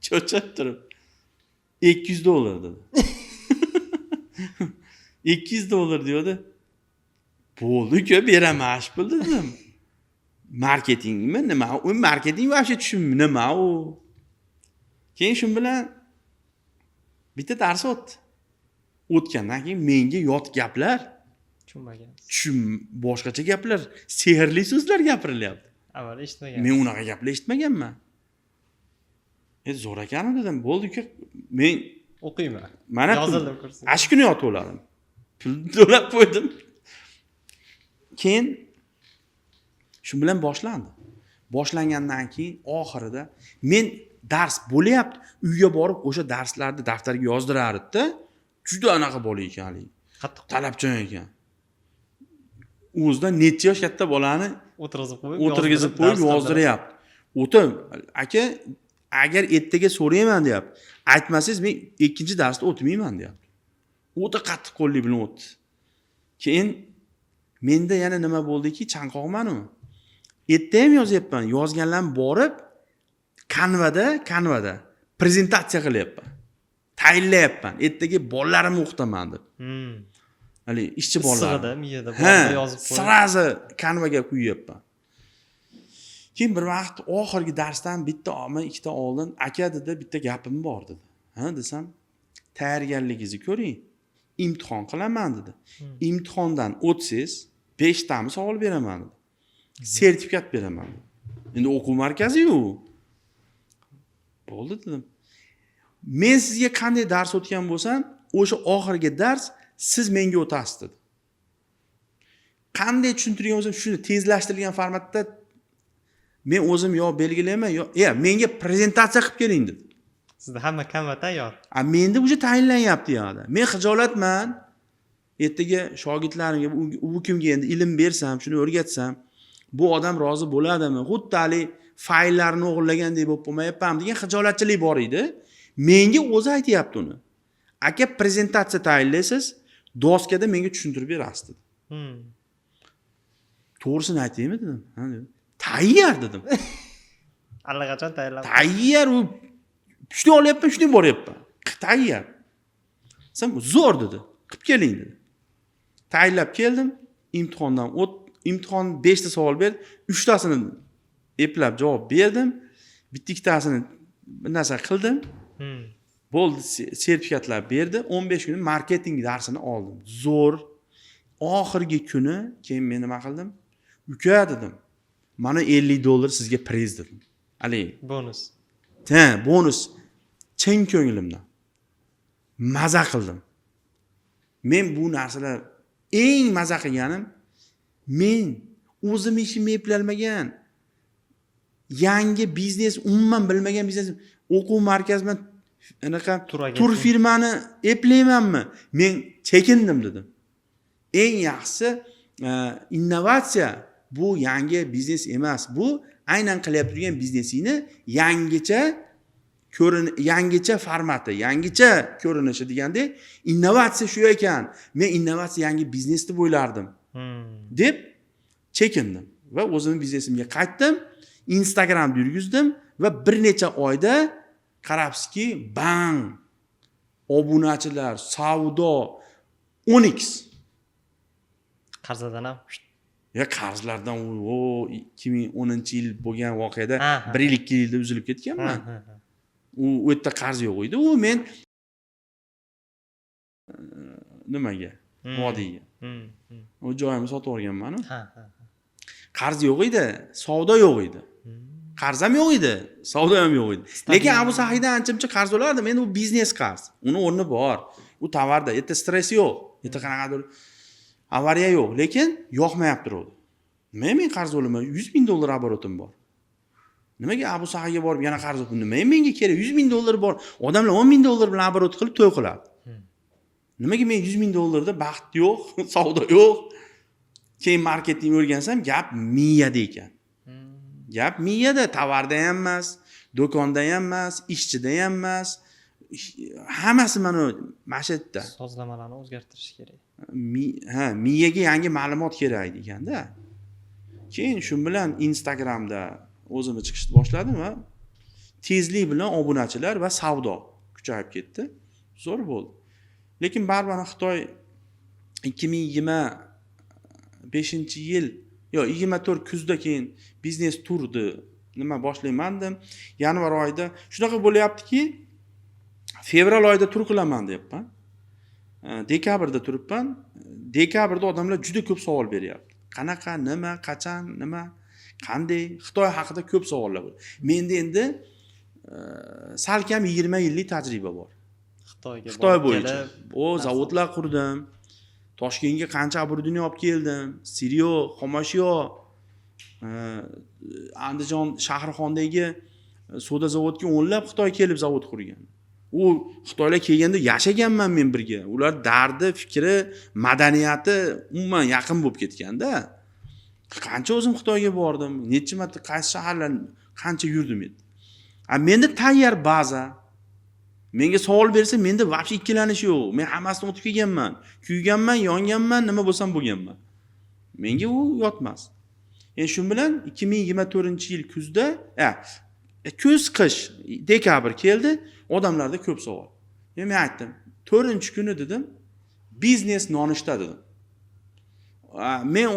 Cho'chib turib. $200 dedi. $200 diyordu. Bo'ldi uka, beraman shu pul dedim. Marketingmi nima? U marketing vaqti tushunmi nima u? Keyin shu bilan bitta dars o'tdi. O'tgandan keyin menga yot gaplar, Tushunmagan. Boshqacha gaplar, sehrli so'zlar gapirilyapti. Avval eshitmagan. Men unaqa gaplar eshitmaganman. Zo'r ekan dedim. Bo'ldi uka, men o'qiyman. Mana yozilib ko'rsin. Ash kuni yotib oladim. Pul to'lab qo'ydim. Keyin shu bilan boshlandi. Boshlangandan keyin oxirida men dars bo'lyapti, uyga borib o'sha darslarni daftarga yozdirardi-da. Juda anaqa bola ekan hali. Qattiq Talabchan ekan. O'zidan necha yosh katta bolani o'tirgizib qo'yib yozdiryapti. O'tim, aka, agar ertaga so'rayman deyapti. Aytmasangiz men ikkinchi darsda o'tmayman deyapti. O'ta qattiq qo'llik bilan o'tdi. Keyin menda yana nima bo'ldiki, chanqoqman u. Erta ham yozyapman. Yozganlarni borib Canva'da prezentatsiya qilyapman. Tayinlayapman. Ertaga bolalarimni o'qitaman deb. Hali ishchi bolalar. Sig'ida, miyada borda yozib qo'yib. Srazi Canva'ga qo'yyapman. Keyin bir vaqt oxirgi darsdan bitta ikkita oldin aka dedi, bitta gapim bor dedi. Ha desam, tayyorgarligingizni ko'ring. Imtihon qilaman dedi. Imtihondan o'tsangiz 5 tami savol beraman dedi. Sertifikat beraman. Endi o'quv markazi-yu. Bo'ldi dedim. Men sizga qanday dars o'tgan bo'lsam, o'sha oxirgi dars siz menga o'tasiz dedi. Qanday tushuntirgan bo'lsam, shuni tezlashtirilgan formatda men o'zim yo belgilayman, yo menga prezentatsiya qilib keling dedi. Sizda hamma Canva tayyor. Menda uje tayinlanyapti yoqda. Men xijolatman. Ertaga shogirdlarimga u kimga endi ilm bersam, shuni o'rgatsam, bu odam rozi bo'ladimi? Xuddi hali fayllarni o'g'irlagandek bo'lib qolmayapman degan xijolatchilik bor edi. Menga o'zi aytayapti uni. Aka, prezentatsiya tayinlaysiz, doskada menga tushuntirib berasiz dedi. To'g'risini aytaymi dedim. Ha dedim. Tayyor dedim. Allaqachon tayyorlab. Tayyor u. Shuni olyapman, shuni boryapman. Tayyor. Sen zo'r dedi. Qilib keling dedi. Tayyorlab keldim. Imtihondan imtihon 5 ta savol berdi. 3 tasini eplab javob berdim. Bitta ikkitasini bir narsa qildim. Bo'ldi, sertifikatlar berdi. 15 kun marketing darsini oldim. Zo'r. Oxirgi kuni keyin men nima qildim? Uka dedim. Mana $50 sizga priz dedim. Ali, bonus. Bonus. Chin ko'nglimdan. Maza qildim. Men bu narsalar eng maza qilganim, men o'zim ishimni eplolmagan, yangi biznes, umuman bilmagan biznes, o'quv markazidan anaqa tur firmani eplaymanmi? Men chekindim dedim. Eng yaxshisi innovatsiya bu yangi biznes emas. Bu aynan qilyapti turgan biznesingni yangicha yangicha formati, yangicha ko'rinishi degandek, innovatsiya shu ekan. Men innovatsiya yangi biznes deb o'ylardim. deb chekindim va o'zimning biznesimga qaytdim. Instagramda yurgizdim va bir necha oyda qarabsizki, bang! Obunachilar, savdo 10x. Qarzadan ham. Ya qarzlardan 2010-yil bo'lgan voqeada Ha, 1 yil 2 yilda uzilib ketganman. U yerda qarz yo'q edi. U men nimaga? Vodiyga. O joyimni sotib olganman. Qarz yo'q edi, savdo yo'q edi. Qarz ham yo'q edi, savdo ham yo'q edi. Lekin Abu Sahiydan ancha-muncha qarz olardi. Men u biznes qarz. Uni o'rni bor. U tovarda, yerda stress yo'q. Yerda qanaqadir avariya yo'q, lekin yoqmayapti edi. Men qarz olaman, $100,000 oborotim bor. Nimaga Abu Sahiga borib yana qarz olib, menga kerak $100,000 bor. Odamlar $10,000 bilan oborot qilib to'y qiladi. Nimaga men $100,000 da baxt yo'q, savdo yo'q. Keyin marketing o'rgansam, gap miyada ekan. Gap miyada, tovarda ham emas, do'konda ham emas, ishchida ham emas. Hammasi mana shu yerda. Sozlamalarni o'zgartirish kerak. Miyaga yangi ma'lumot kerak ekanda. Keyin shu bilan Instagramda o'zimni chiqishni boshladim va tezlik bilan obunachilar va savdo kuchayib ketdi. Zo'r bo'ldi. Lekin baribir Xitoy 2025-yil 24 kuzda keyin biznes turdi. Nima boshlayman dedim. Yanvar oyida shunaqa bo'lyaptiki, fevral oyida tur qilaman deyapman. Dekabrda turibman. Dekabrda odamlar juda ko'p savol beryapti. Qanaqa, nima, qachon, nima, qanday Xitoy haqida ko'p savollar bor. Menda endi salkam 20 yillik tajriba bor. Xitoy bo'yicha. Zavodlar qurdim. Toshkentga qancha oborduniya olib keldim. Siryo, xomashyo, Andijon Shahrixondagi soda zavodga o'nlab Xitoy kelib zavod qurgan. U Xitoylar kelganda yashaganman men birga. Ular dardi, fikri, madaniyati umuman yaqin bo'lib ketganda. Qancha o'zim Xitoyga bordim, necha marta qaysi shaharlar qancha yurdim endi. Menda tayyor baza. Menga savol bersa, menda vobshe ikkilanish yo'q. Men hammasini o'tib kelganman. Kuyganman, yonganman, nima bo'lsam bo'lganman. Menga u yotmas. Endi shu bilan 2024-yil kuzda, kuz-qish, dekabr keldi, odamlarda ko'p savol. Men aytdim, 4-kuni dedim, biznes nonushta dedim. Men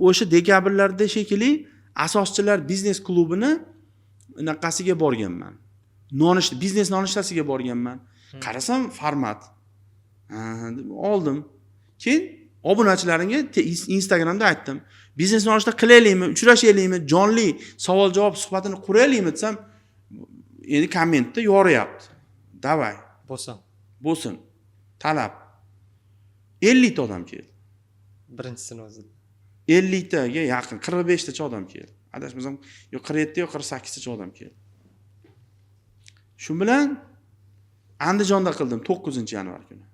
o'sha dekabrlarda shekilli asoschilar biznes klubini naqasiga borganman. Biznes nonushtasiga borganman. Qarasam format. Oldim. Keyin obunachilarimga Instagramda aytdim. Biznes nonushta qilaylikmi, uchrashaylikmi, jonli savol-javob suhbatini quraylikmi desam, endi kommentda yoryapti. Davay. Bo'lsin. Talab. 50 ta odam keldi. Birinchisini o'zida. 50 taga yaqin, 45 tacha odam keldi. Adashmasam, yo 47 yo 48 tacha odam keldi. Shu bilan Andijonda qildim 9-yanvar kuni.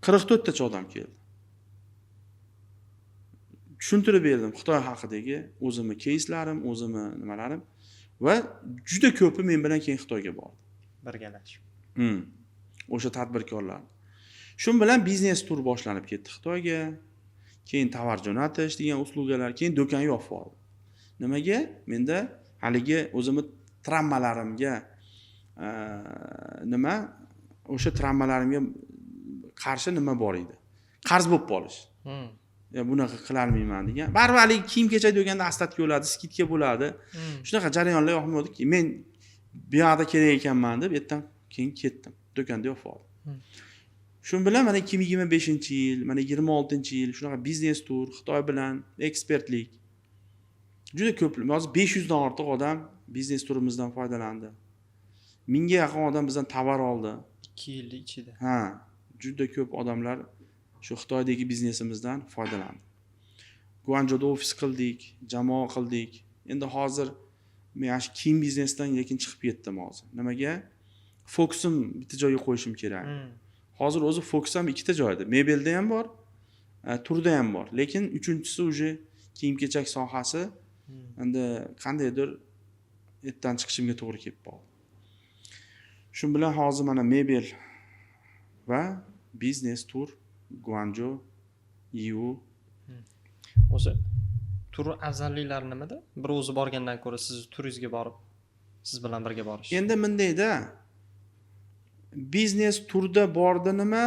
44 tacha odam keldi. Tushuntirib berdim Xitoy haqidagi o'zimni keyslarim, o'zimni nimalarim va juda ko'pi men bilan keyin Xitoyga bordi. Birgalashib. O'sha tadbirkorlar. Shu bilan biznes tur boshlanib ketdi Xitoyga. Keyin tovar jo'natish degan uslugalar, keyin do'kon yopib oldim. Nimaga? Menda haligi o'zimni travmalarimga o'sha travmalarimga qarshi nima bor edi? Qarz bo'lib qolish. Bunaqa qilarmayman degan. Baribir hali kiyim-kechak deganda ostatka bo'ladi, skidka bo'ladi. Shunaqa jarayonlar yoqmaydi-ki, men bu yoqda kerak ekanman deb, yerdan keyin ketdim. Do'konda yopib oldim. Shu bilan mana 2025-yil, mana 26-yil shunaqa biznes tur, Xitoy bilan ekspertlik. Juda ko'p, hozir 500 dan ortiq odam biznes turimizdan foydalandi. 1000 ga yaqin odam bizdan tovar oldi. 2 yil ichida. Juda ko'p odamlar shu Xitoydagi biznesimizdan foydalandi. Guanzhouda ofis qildik, jamoa qildik. Endi hozir men shu kiyim biznesdan lekin chiqib ketdim hozir. Nimaga? Fokusim bitta joyga qo'yishim kerak. Hozir o'zi fokusam ikkita joyda. Mebelda ham bor, turda ham bor. Lekin uchinchisi uje kiyim-kechak sohasi endi qandaydir ertadan chiqishimga to'g'ri kelib qoldi. Shu bilan hozir mana mebel va biznes tur Guangzhou, Yiwu. O'zi tur afzalliklari nimada? Bir o'zi borgandan ko'ra siz turingizga borib, siz bilan birga borish. Endi bundayda biznes turda borda nima,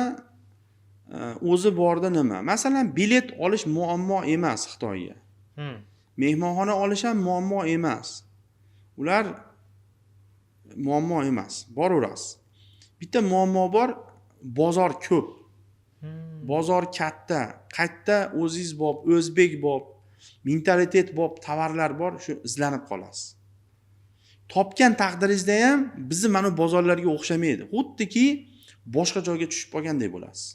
o'zi borda nima? Masalan, bilet olish muammo emas Xitoyga. Mehmonxona olish ham muammo emas. Ular muammo emas, boraverasiz. Bitta muammo bor, bozor ko'p. Bozor katta, qayerda o'zingiz bor, o'zbek bor, mentalitet bor, tovarlar bor, shu izlanib qolasiz. Topgan taqdiringizda ham bizni mana bozorlarga o'xshamaydi. Xuddiki boshqa joyga tushib qolgandek bo'lasiz.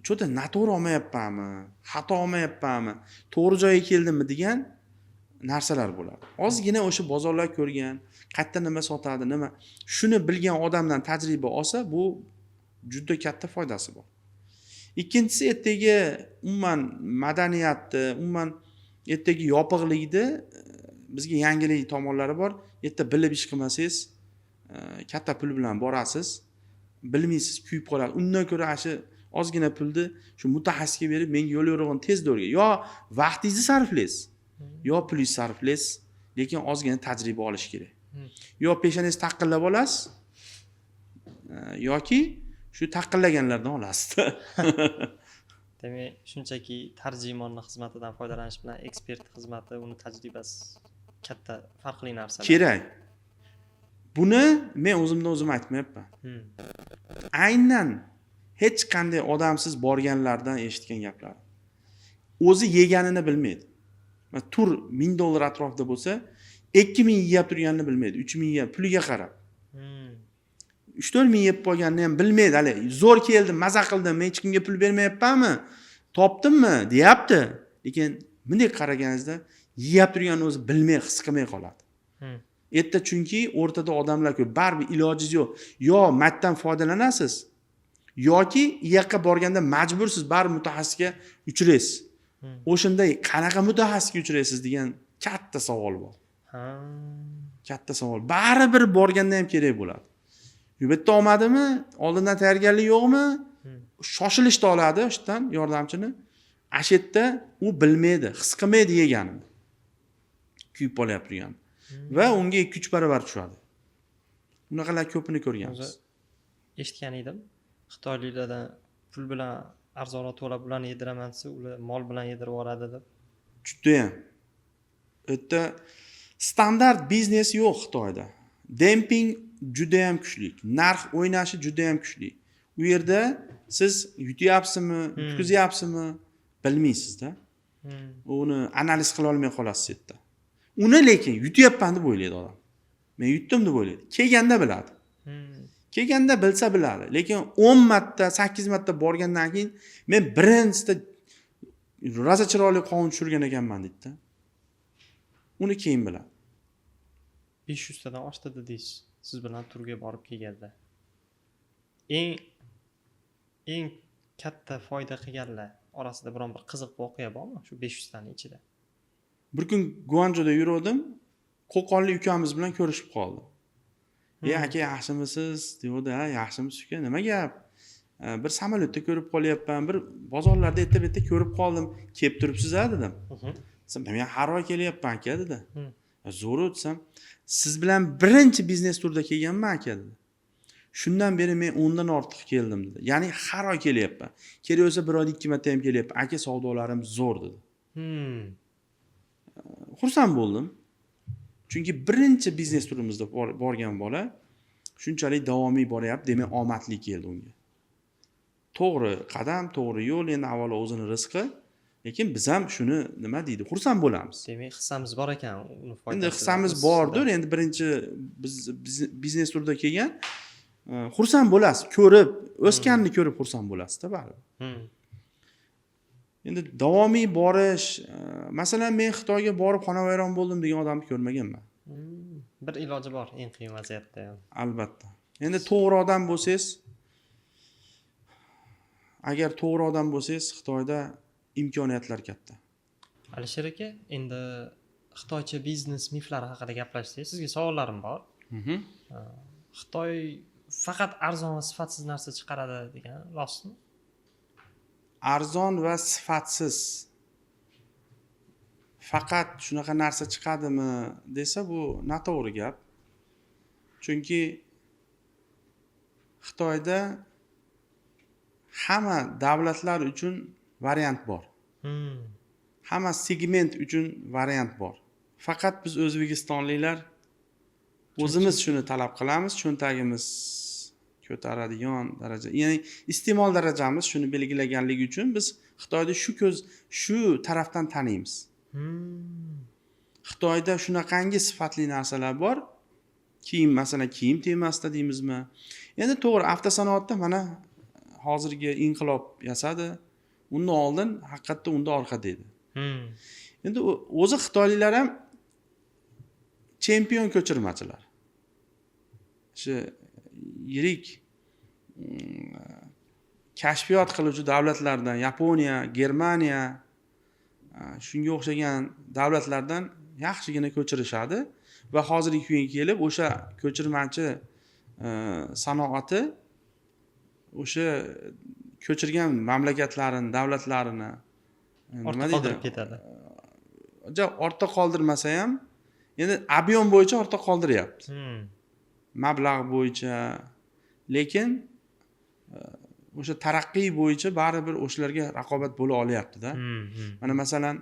Cho'ta noto'g'ri olmayapmanmi, xato olmayapmanmi, to'g'ri joyga keldimmi degan narsalar bo'ladi. Ozgina o'sha bozorlar ko'rgan, qayerda nima sotadi, nima, shuni bilgan odamdan tajriba olsa, bu juda katta foydasi bor. Ikkinchisi ertaga umuman madaniyatni, umuman ertaga yopiqlikni bizga yangilik tomonlari bor. Erta bilib ish qilmasangiz, katta pul bilan borasiz, bilmaysiz, kuyib qoladi. Undan ko'ra shu ozgina pulni shu mutaxassisga berib, menga yo'l yo'rig'ini tezda o'rgan. Yo vaqtingizni sarflaysiz, yo pulingizni sarflaysiz, lekin ozgina tajriba olish kerak. Yo peshanangizni taqillab olasiz, yoki shu taqillaganlardan olasiz. Demak, shunchaki tarjimonni xizmatidan foydalanish bilan ekspert xizmati, uni tajribasi katta farqli narsalar. Kerak. Buni men o'zimdan o'zim aytmayapman. Aynan hech qanday odamsiz borganlardan eshitgan gaplar. O'zi yeganini bilmaydi. Tur $1000 atrofida bo'lsa, 2000 yeyib turganini bilmaydi, 3000 yeyib, puliga qarab. 3-4 ming yeb qolganini ham bilmaydi. Hali zo'r keldim, maza qildim, men hech kimga pul bermayapmanmi? Topdimmi deyapti. Lekin bunday qaraganingizda yeyib turganini o'zi bilmay, his qilmay qoladi. Erta chunki o'rtada odamlar ko'p, baribir ilojingiz yo'q. Yo matdan foydalanasiz, yoki u yoqqa borganda majbursiz, baribir mutaxassisga uchraysiz. O'shanda qanaqa mutaxassisga uchraysiz degan katta savol bor. Katta savol. Baribir borganda ham kerak bo'ladi. Bu yerda olmadimi? Oldindan tayyorgarlik yo'qmi? Shoshilishda oladi o'shdan yordamchini. Ashitda u bilmaydi, his qilmaydi yeganini. Kuyib qolyapti turgan. Va unga 2-3 barobar tushadi. Bunaqalar ko'pini ko'rganmiz. Eshitgan edim. Xitoyliklardan pul bilan arzonroq to'lab ularni yediraman desa, ular mol bilan yedirib yuboradi deb. Juda ham. O'tda standart biznes yo'q Xitoyda. Demping juda ham kuchli. Narx o'ynashi juda ham kuchli. U yerda siz yutyapsizmi, yutkazyapsizmi bilmaysiz-da. Uni analiz qila olmay qolasiz yerda. Uni lekin yutyapman deb o'ylaydi odam. Men yutdim deb o'ylaydi. Kelganda biladi. Kelganda bilsa biladi. Lekin 10 marta, 8 marta borgandan keyin men birinchisida rosa chiroyli qovun tushirgan ekanman deydi-da. Uni keyin biladi. 500 tadan oshdi dedingiz. Siz bilan turga borib kelganda. Eng katta foyda qilganlar orasida biron bir qiziq voqea bormi shu 500 taning ichida? Bir kun Guangzhouda yurdim, Qo'qonli ukamiz bilan ko'rishib qoldim. Aka yaxshimisiz? Dedi, "Ha, yaxshimiz uka. Nima gap? Bir samolyotda ko'rib qolyapman, bir bozorlarda erta-betta ko'rib qoldim. Kelib turibsiz-a?" dedim. Men har oy kelyapman aka dedi. Zo'r o'tsam, siz bilan birinchi biznes turda kelganman aka dedi. Shundan beri men 10 dan ortiq keldim dedi. Ya'ni har oy kelyapman. Kerak bo'lsa bir oyda 2 marta ham kelyapman. Aka savdolarim zo'r dedi. Xursand bo'ldim. Chunki birinchi biznes turimizda borgan bola shunchalik davomiy boryapti, demak omadli keldi unga. To'g'ri qadam, to'g'ri yo'l, endi avvalo o'zini rizqi, lekin biz ham shuni nima deydi, xursand bo'lamiz. Demak, hissamiz bor ekan, uni foydasi. Endi hissamiz bordir, endi birinchi biznes turda kelgan, xursand bo'lasiz, ko'rib, o'sganini ko'rib xursand bo'lasiz-da baribir. Endi davomiy borish, masalan men Xitoyga borib xonavayron bo'ldim degan odamni ko'rmaganman. Bir iloji bor eng qiyin vaziyatda ham. Albatta. Endi to'g'ri odam bo'lsangiz, agar to'g'ri odam bo'lsangiz, Xitoyda imkoniyatlar katta. Alisher aka, endi xitoycha biznes miflari haqida gaplashsak, sizga savollarim bor. Xitoy faqat arzon va sifatsiz narsa chiqaradi degan rostmi? Arzon va sifatsiz faqat shunaqa narsa chiqadimi desa, bu noto'g'ri gap. Chunki Xitoyda hamma davlatlar uchun variant bor. Hamma segment uchun variant bor. Faqat biz o'zbekistonliklar o'zimiz shuni talab qilamiz, cho'ntagimiz ko'taradigan daraja, ya'ni iste'mol darajamiz shuni belgilaganligi uchun biz Xitoyda shu tarafdan taniymiz. Xitoyda shunaqangi sifatli narsalar bor. Masalan, kiyim temasida deymizmi? Endi to'g'ri, avtosanoatda mana hozirgi inqilob yasadi. Undan oldin haqiqatda unda orqada edi. Endi o'zi xitoyliklar ham chempion ko'chirmachilar. Shu yirik kashfiyot qiluvchi davlatlardan, Yaponiya, Germaniya, shunga o'xshagan davlatlardan yaxshigina ko'chirishadi va hozirgi kunga kelib o'sha ko'chirmachi sanoati o'sha ko'chirgan mamlakatlarini, davlatlarini nima deydi? Ketadi. Ortda qoldirmasa ham, endi ob'yom bo'yicha ortda qoldiryapti. Mablag' bo'yicha, lekin o'sha taraqqiy bo'yicha baribir o'shalarga raqobat bo'la olyapti-da. Mana masalan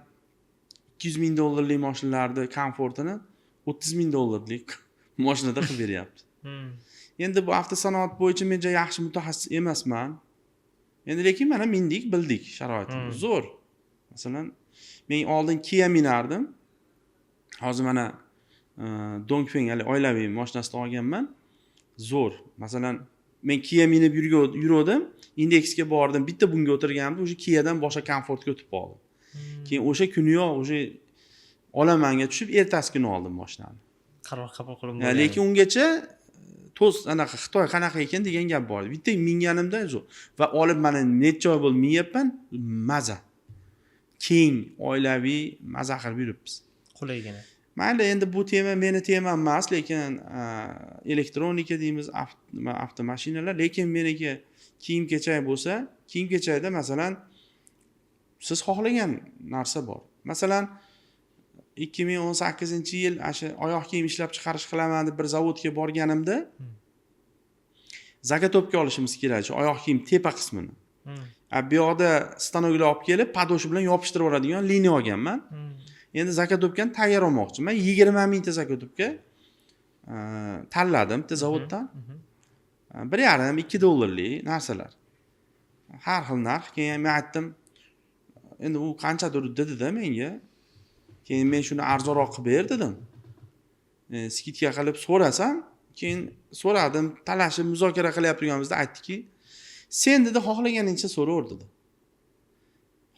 $200,000 mashinalarning komfortini $30,000 mashinada qilib beryapti. Endi bu avtosanoat bo'yicha men yaxshi mutaxassis emasman. Endi lekin mana mindik, bildik sharoitimiz zo'r. Masalan, men oldin Kia minardim. Hozir mana Dongfeng oilaviy mashinasini olganman. Zo'r. Masalan, men Kia minib yurgandim, indeksga bordim, bitta bunga o'tirganimda o'sha Kiadan boshqa komfortga o'tib qoldim. Keyin o'sha kuniyoq o'sha olamanga tushib, ertasi kuni oldim mashinani. Qaror qabul qilib bo'lgan. Lekin ungacha anaqa Xitoy qanaqa ekan degan gap bor. Bitta minganimda zo'r va olib mana necha oy bo'ldi minyapman, maza. Keng, oilaviy maza qilib yuribmiz. Qulaygina. Mayli, endi bu tema meni temam emas, lekin elektronika deymiz, avtomashinalar, lekin meniki kiyim-kechak bo'lsa, kiyim-kechakda masalan siz xohlagan narsa bor. Masalan, 2018-yil o'sha oyoq kiyim ishlab chiqarish qilaman deb bir zavodga borganimda zagatopga olishimiz kerak, shu oyoq kiyim tepa qismini. Bu yoqda stanoklar olib kelib, padoshi bilan yopishtirib oladigan liniya olganman. Endi zakatopkani tayyor olmoqchiman. 20 mingta zakatopka tanladim bitta zavoddan. $1.5-2 narsalar. Har xil narx. Keyin men aytdim, endi u qanchadir dedi-da menga. Keyin men shuni arzonroq qilib ber dedim. Skidga qilib so'rasam, keyin so'radim, talashib muzokara qilyap turganimizda aytdiki, sen dedi xohlaganingcha so'raver dedi.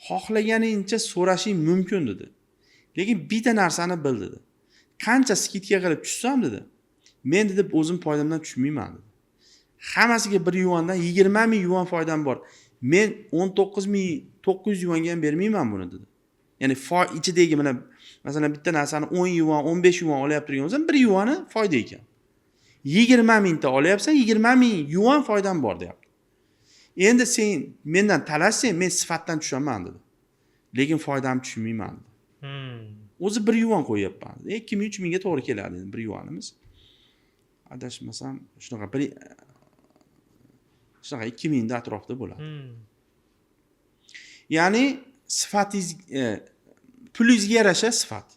Xohlaganingcha so'rashing mumkin dedi. Lekin bitta narsani bil dedi. Qancha skidga qilib tushsam dedi, men dedi o'zim foydamdan tushmayman dedi. Hammasiga 1 yuandan 20 ming yuan foydam bor. Men 19,900 yuanga ham bermayman buni dedi. Ya'ni ichidagi mana masalan bitta narsani 10 yuan, 15 yuan olyapti turgan bo'lsam, 1 yuani foyda ekan. 20 mingta olyapsan, 20 ming yuan foydam bor deyapti. Endi sen mendan talashsang, men sifatdan tushaman dedi. Lekin foydam tushmayman dedi. O'zi 1 yuan qo'yapman. 2-3 mingga to'g'ri keladi 1 yuanimiz. Adashmasam shunaqa 2 mingda atrofida bo'ladi. Ya'ni sifatingiz pulingizga yarasha sifat.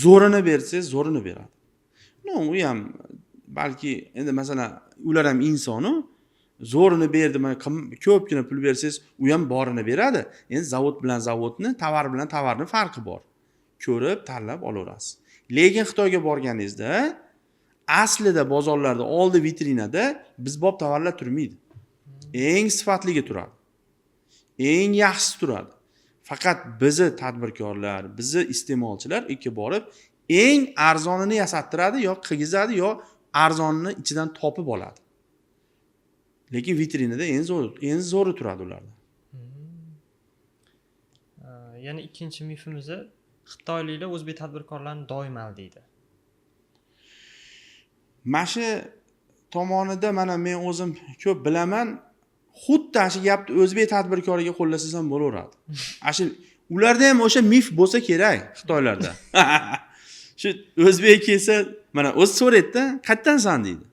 Zo'rini bersangiz, zo'rini beradi. U ham balki endi masalan ular ham insonu, zo'rini berdi, mana ko'pgina pul bersangiz, u ham borini beradi. Endi zavod bilan zavodni, tovar bilan tovarni farqi bor. Ko'rib, tanlab olaverasiz. Lekin Xitoyga borganingizda aslida bozorlarda, oldi vitrinada bizbob tovarlar turmaydi. Eng sifatligi turadi. Eng yaxshisi turadi. Faqat bizi tadbirkorlar, bizi iste'molchilar ikki borib eng arzonini yasattiradi, yo qilgizadi, yo arzonini ichidan topib oladi. Lekin vitrinada eng zo'ri turadi ularda. Yana ikkinchi mifimiz Xitoyliklar o'zbek tadbirkorlarini doim aldaydi. Mana shu tomonida mana men o'zim ko'p bilaman. Xuddi shu gapni o'zbek tadbirkoriga qo'llasangiz ham bo'laveradi. Shu ularda ham o'sha mif bo'lsa kerak Xitoylarda. Shu o'zbek kelsa, mana o'zi so'raydi-da, qayerdansan deydi.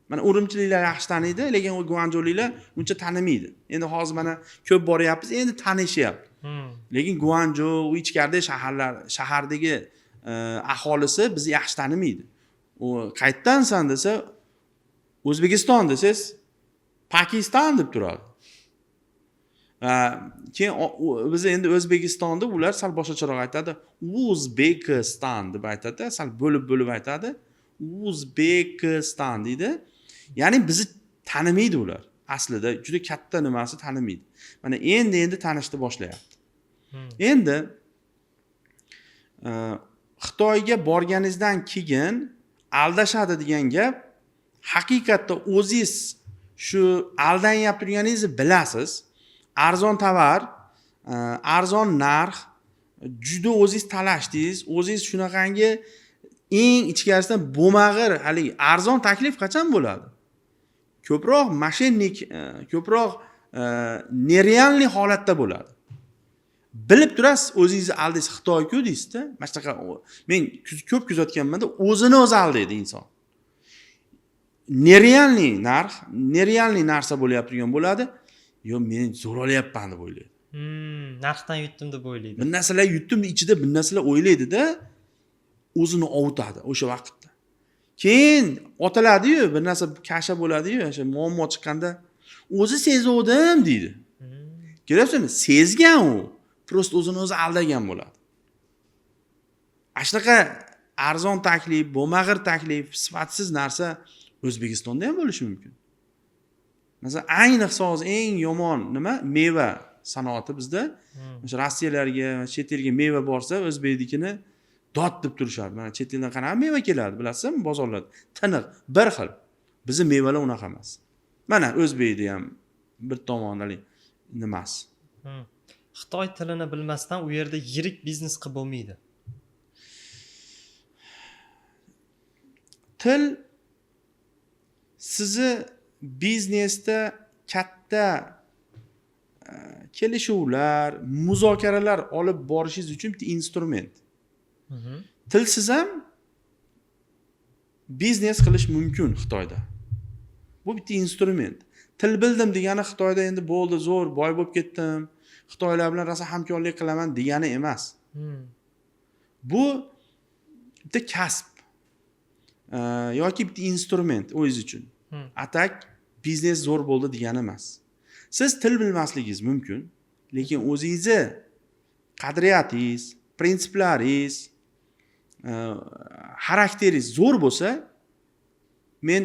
Mana urumchiliklar yaxshi taniydi, lekin u guanjouliklar uncha tanimaydi. Endi hozir mana ko'p boryapmiz, endi tanishyapti. Lekin Guanjou, u ichkaridagi shahardagi aholisi bizni yaxshi tanimaydi. U qayerdansan desa, O'zbekiston desangiz, Pokiston deb turadi. Keyin biz endi O'zbekistonda ular sal boshqacharoq aytadi. O'zbekiston deb aytadi, sal bo'lib aytadi. O'zbekiston deydi. Ya'ni bizni tanimaydi ular. Aslida juda katta nimasi tanimaydi. Mana endi tanishni boshlayapti. Endi Xitoyga borganingizdan keyin aldashadi degan gap, haqiqatda o'zingiz shu aldanyapti turganingizni bilasiz. Arzon tovar, arzon narx, juda o'zingiz talashdingiz, o'zingiz shunaqangi eng ichkarisidan bo'mag'ir, hali arzon taklif qachon bo'ladi? Ko'proq mashinnik, ko'proq nerealniy holatda bo'ladi. Bilib turasiz, o'zingizni aldaysiz, Xitoy-ku deysiz-da. Mana shunaqa men ko'p kuzatganman-da, o'zini o'zi aldaydi inson. Nerealniy narx, nerealniy narsa bo'layapti turgan bo'ladi. Yo, men zo'r olyapman deb o'ylaydi. Narxdan yutdim deb o'ylaydi. Bir narsalar yutdim, ichida bir narsalar o'ylaydi-da, o'zini ovutadi o'sha vaqtda. Keyin otiladi-yu, bir narsa kasha bo'ladi-yu, o'sha muammo chiqqanda o'zi sezuvdim deydi. Ko'ryapsizmi? Sezgan u. Prost o'zini o'zi aldagan bo'ladi. Shunaqa arzon taklif, bo'mag'ir taklif, sifatsiz narsa O'zbekistonda ham bo'lishi mumkin. Masalan, ayniqsa hozir eng yomon nima? Meva sanoati bizda. O'sha Rossiyalarga, chet elga meva borsa, o'zbeknikini dod deb turishadi. Mana chet eldan qanaqa meva keladi, bilasizmi? Bozorlarda tiniq, bir xil. Bizning mevalar unaqa emas. Mana o'zbekda ham bir tomonali nimasi. Xitoy tilini bilmasdan u yerda yirik biznes qilib bo'lmaydi. Til sizni biznesda katta kelishuvlar, muzokaralar olib borishingiz uchun bitta instrument. Tilsiz ham biznes qilish mumkin Xitoyda. Bu bitta instrument. Til bildim degani Xitoyda endi bo'ldi, zo'r boy bo'lib ketdim, Xitoylar bilan rosa hamkorlik qilaman degani emas. Bu bitta kasb yoki bitta instrument o'zingiz uchun. Atak biznes zo'r bo'ldi degani emas. Siz til bilmasligingiz mumkin, lekin o'zingizni qadriyatingiz, prinsiplaringiz, xarakteringiz zo'r bo'lsa, men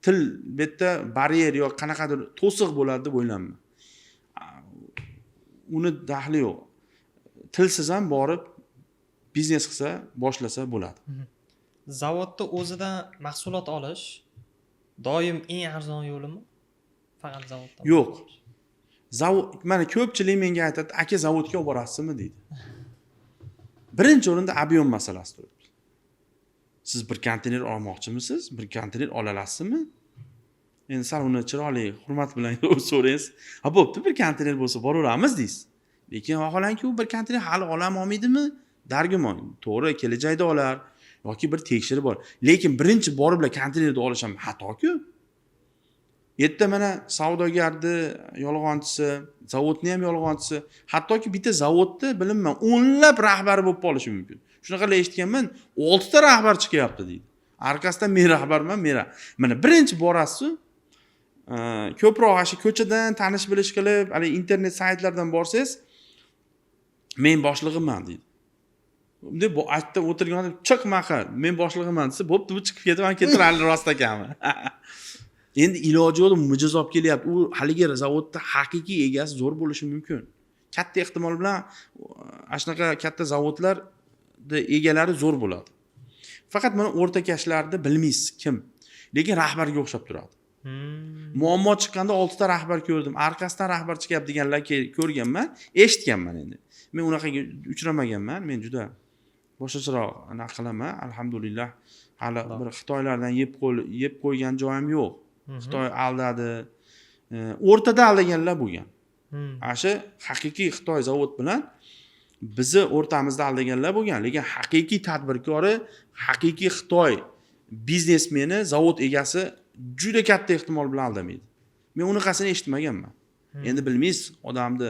til betda baryer yoki qanaqadir to'siq bo'ladi deb o'ylayman. Uni daxli yo'q. Tilsiz ham borib biznes qilsa, boshlasa bo'ladi. Zavodda o'zidan mahsulot olish doim eng arzon yo'limi? Faqat zavoddan? Yo'q. Zavod, mana ko'pchilik menga aytadi, aka zavodga olib borasizmi deydi. Birinchi o'rinda ob'yom masalasi turibdi. Siz bir konteyner olmoqchimisiz? Bir konteyner ola olasizmi? Endi sal uni chiroyli, hurmat bilan so'raysiz. Ha, bo'pti, bir konteyner bo'lsa boraveramiz deysiz. Lekin vaholanki u bir konteyner hali olmaydimi? Dargumon. To'g'ri, kelajakda olar yoki bir tekshirib bor. Lekin birinchi borib konteynerni olish ham xato-ku. Yerda mana savdogarni yolg'onchisi, zavodni ham yolg'onchisi, hattoki bitta zavodda bilinman, o'nlab rahbar bo'lib qolishi mumkin. Shunaqalar eshitganman, 6 ta rahbar chiqyapti deydi. Arkasidan men rahbarman, mana birinchi borasiz, ko'proq shu ko'chadan tanish bilish qilib, hali internet saytlardan borsangiz, men boshlig'iman deydi. Deb bu aytda o'tirganda chiqmaqa, men boshlig'iman desa, bo'pti, bu chiqib ketaman, ketirali rost ekanmi. Endi iloji yo'q, mijoz olib kelyapti. U haligi zavodda haqiqiy egasi zo'r bo'lishi mumkin. Katta ehtimol bilan shunaqa katta zavodlarda egalari zo'r bo'ladi. Faqat mana o'rtakashlarni bilmaysiz kim. Lekin rahbarga o'xshab turadi. Muammo chiqqanda 6 ta rahbar ko'rdim. Arkasidan rahbar chiqyapti deganlar ko'rganman, eshitganman endi. Men unaqaga uchramaganman. Men juda boshqacharoq anaqa qilaman. Alhamdulillah. Hali bir Xitoylardan yeb qo'ygan joyim yo'q. Xitoy aldadi. O'rtada aldaganlar bo'lgan. Shu haqiqiy Xitoy zavod bilan bizni o'rtamizda aldaganlar bo'lgan, lekin haqiqiy tadbirkori, haqiqiy Xitoy biznesmeni, zavod egasi juda katta ehtimol bilan aldamaydi. Men unaqasini eshitmaganman. Endi bilmaysiz, odamni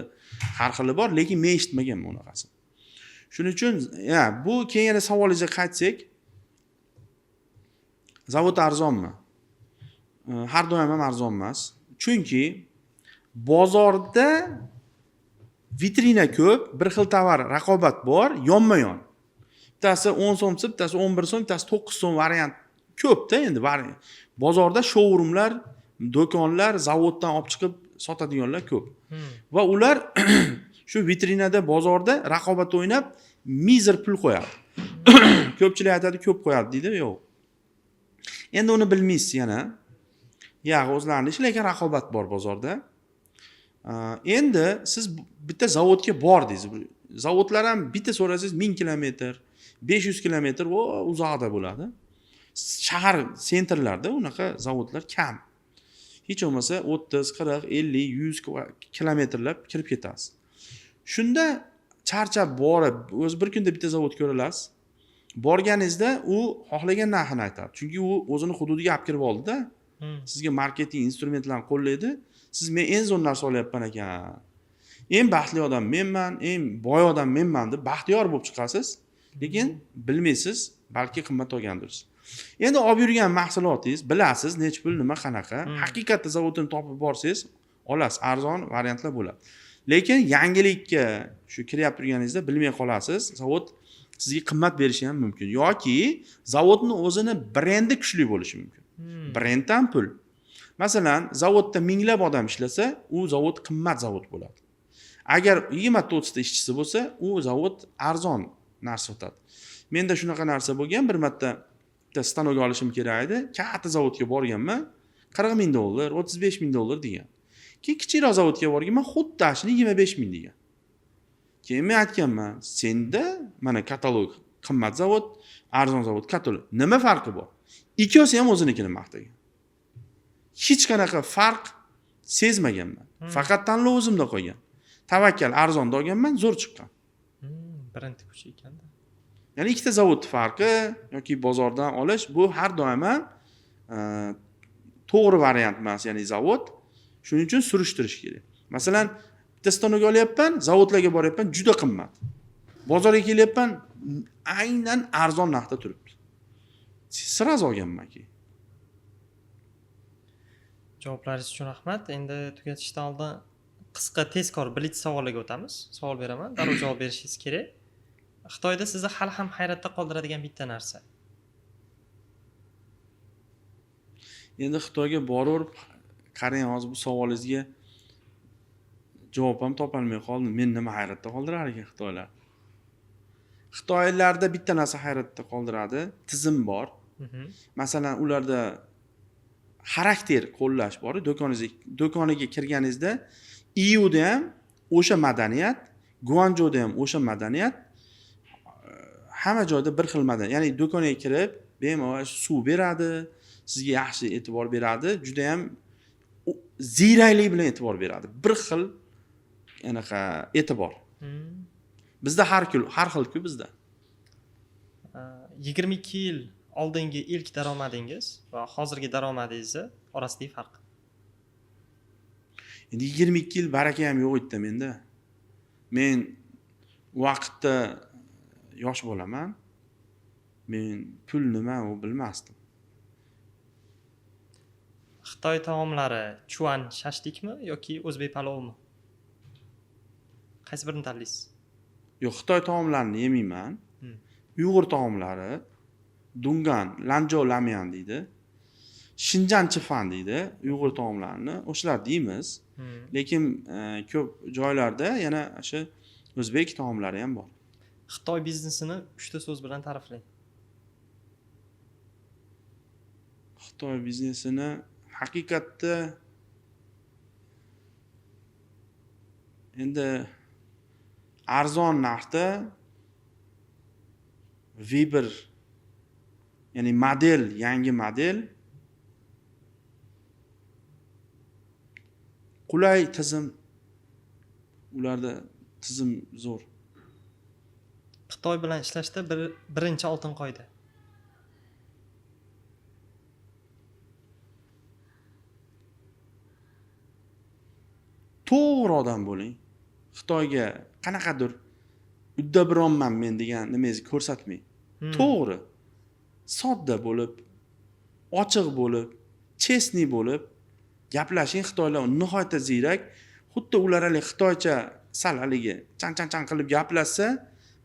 har xili bor, lekin men eshitmaganman unaqasini. Shuning uchun, bu keyin yana savolingizga qaytsak, zavod arzonmi? Har doim ham arzon emas. Chunki bozorda vitrina ko'p, bir xil tovar raqobat bor, yonma-yon. Bittasi 10 so'msa, bittasi 11 so'm, bittasi 9 so'm variant ko'p-da endi. Bozorda showroomlar, do'konlar, zavoddan olib chiqib sotadiganlar ko'p. Va ular shu vitrinada bozorda raqobat o'ynab mizer pul qo'yadi. Ko'pchilik aytadi, ko'p qo'yadi deydi, yo'q. Endi uni bilmaysiz yana. O'zlarini ishi, lekin raqobat bor bozorda. Endi siz bitta zavodga bordingiz. Zavodlar ham bitta so'rasangiz 1000 kilometr, 500 kilometr uzoqda bo'ladi. Shahar sentrlarda unaqa zavodlar kam. Hech bo'lmasa 30, 40, 50, 100 kilometrlab kirib ketasiz. Shunda charchab borib, o'zi bir kunda bitta zavod ko'ra olasiz. Borganingizda u xohlagan narxini aytadi. Chunki u o'zini hududiga olib kirib oldi-da. Sizga marketing instrumentlarini qo'llaydi. Siz men eng zo'r narsa olyapman ekan. Eng baxtli odam menman, eng boy odam menman deb baxtiyor bo'lib chiqasiz. Lekin bilmaysiz, balki qimmat olgandirsiz. Endi olib yurgan mahsulotingiz, bilasiz, nech pul, nima qanaqa. Haqiqatda zavodini topib borsangiz, olasiz, arzon variantlar bo'ladi. Lekin yangilikka shu kiryapti turganingizda bilmay qolasiz. Zavod sizga qimmat berishi ham mumkin yoki zavodning o'zini brendi kuchli bo'lishi mumkin. Brenddan pul. Masalan, zavodda minglab odam ishlasa, u zavod qimmat zavod bo'ladi. Agar 20-30 ta ishchisi bo'lsa, u zavod arzon narsa sotadi. Menda shunaqa narsa bo'lgan, bir marta stanok olishim kerak edi. Katta zavodga borganman, $40,000, $35,000 degan. Keyin kichikroq zavodga borganman, xuddi shuni 25,000 degan. Keyin men aytganman, senda mana katalog qimmat zavod, arzon zavod, katalog. Nima farqi bor? Ikkosi ham o'zinikini maqtagan. Hech qanaqa farq sezmaganman. Faqat tanlov o'zimda qolgan. Tavakkal arzonda olganman, zo'r chiqqan. Brend kuchi ekanda. Ya'ni ikkita zavod farqi yoki bozordan olish bu har doim ham to'g'ri variant emas, ya'ni zavod. Shuning uchun surishtirish kerak. Masalan, bitta stanok olyapman, zavodlarga boryapman, juda qimmat. Bozorga kelyapman, aynan arzon narxda turibdi. Siraz olganman-ki. Javoblaringiz uchun rahmat. Endi tugatishdan oldin qisqa tezkor blitz savoliga o'tamiz. Savol beraman, darrov javob berishingiz kerak. Xitoyda sizni hali ham hayratda qoldiradigan bitta narsa. Endi Xitoyga borib, qarang, hozir bu savolingizga javob ham topolmay qoldim. Men nima hayratda qoldirar ekan Xitoylar? Xitoylarda bitta narsa hayratda qoldiradi, tizim bor. Masalan, ularda xarakter qo'llash bor. Do'koniga kirganingizda EUda ham o'sha madaniyat, Guanzhouda ham o'sha madaniyat, hamma joyda bir xil madaniyat. Ya'ni do'konga kirib, bemalol suv beradi, sizga yaxshi e'tibor beradi, juda ham ziyraklik bilan e'tibor beradi. Bir xil anaqa e'tibor. Bizda har xil-ku bizda. 22 yil oldingi ilk daromadingiz va hozirgi daromadingiz orasidagi farq. Endi 22 yil baraka ham yo'q edi menda. Men vaqtda yosh bo'laman. Men pul nima u bilmasdim. Xitoy taomlari chuan shashlikmi yoki o'zbek palovmi? Qaysi birini tanlaysiz? Yo'q, Xitoy taomlarini yemayman. Uyg'ur taomlari, Dungan, Lanzhou lamyan deydi. Xinjiang chifan deydi, Uyg'ur taomlarini. O'shalar deymiz. Lekin ko'p joylarda yana o'sha o'zbek taomlari ham bor. Xitoy biznesini 3 ta so'z bilan ta'riflang. Xitoy biznesini haqiqatda endi arzon narxda V1 ya'ni model, yangi model, qulay tizim, ularda tizim zo'r. Xitoy bilan ishlashda birinchi oltin qoida. To'g'ri odam bo'ling. Xitoyga qanaqadir uddabironman men degan nimangizni ko'rsatmang. To'g'ri. Sodda bo'lib, ochiq bo'lib, chestniy bo'lib gaplashing. Xitoylar nihoyatda ziyrak. Xuddi ular hali xitoycha sal haligi chan qilib gaplashsa,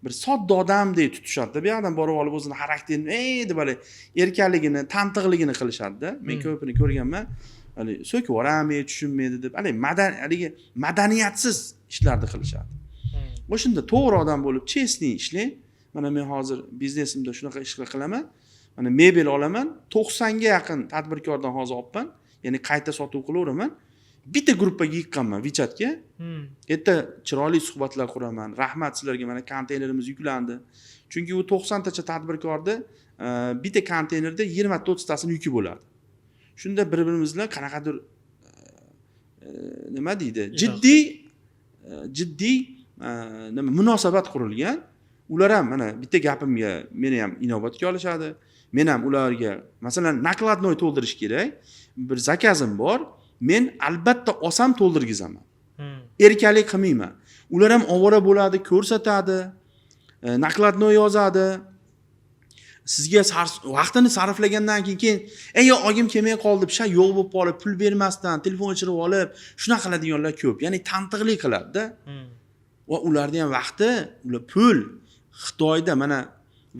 bir sodda odamdek tutishadi. Bu yoqdan borib olib o'zini xarakterini, deb hali erkanligini, tantiqligini qilishadi-da. Men ko'pini ko'rganman. Hali so'kib yuborami, tushunmaydi deb, haligi madaniyatsiz ishlarni qilishadi. O'shunda to'g'ri odam bo'lib, chestniy ishlang. Mana men hozir biznesimda shunaqa ish qilaman. Mana mebel olaman, 90 ga yaqin tadbirkordan hozir olibman. Ya'ni qayta sotuv qilaveraman. Bitta gruppaga yiqqanman WeChatga. Erta chiroyli suhbatlar quraman. Rahmat sizlarga, mana konteynerimiz yuklandi. Chunki u 90 tacha tadbirkorda bitta konteynerda 20-30 tasini yuki bo'ladi. Shunda bir-birimiz bilan qanaqadir nima deydi? Jiddiy nima munosabat qurilgan. Ular ham mana bitta gapimga meni ham inobatga olishadi. Men ham ularga, masalan, nakladnoy to'ldirish kerak. Bir zakazim bor. Men albatta olsam to'ldirgizaman. Erkalik qilmayman. Ular ham ovora bo'ladi, ko'rsatadi, nakladnoy yozadi. Sizga vaqtini sarflagandan keyin, og'im kelmay qoldi, bir shay yo'q bo'lib qolib, pul bermasdan, telefon o'chirib olib, shunaqa qiladiganlar ko'p. Ya'ni tantiqlik qiladi-da. Va ularning ham vaqti, ular pul. Xitoyda mana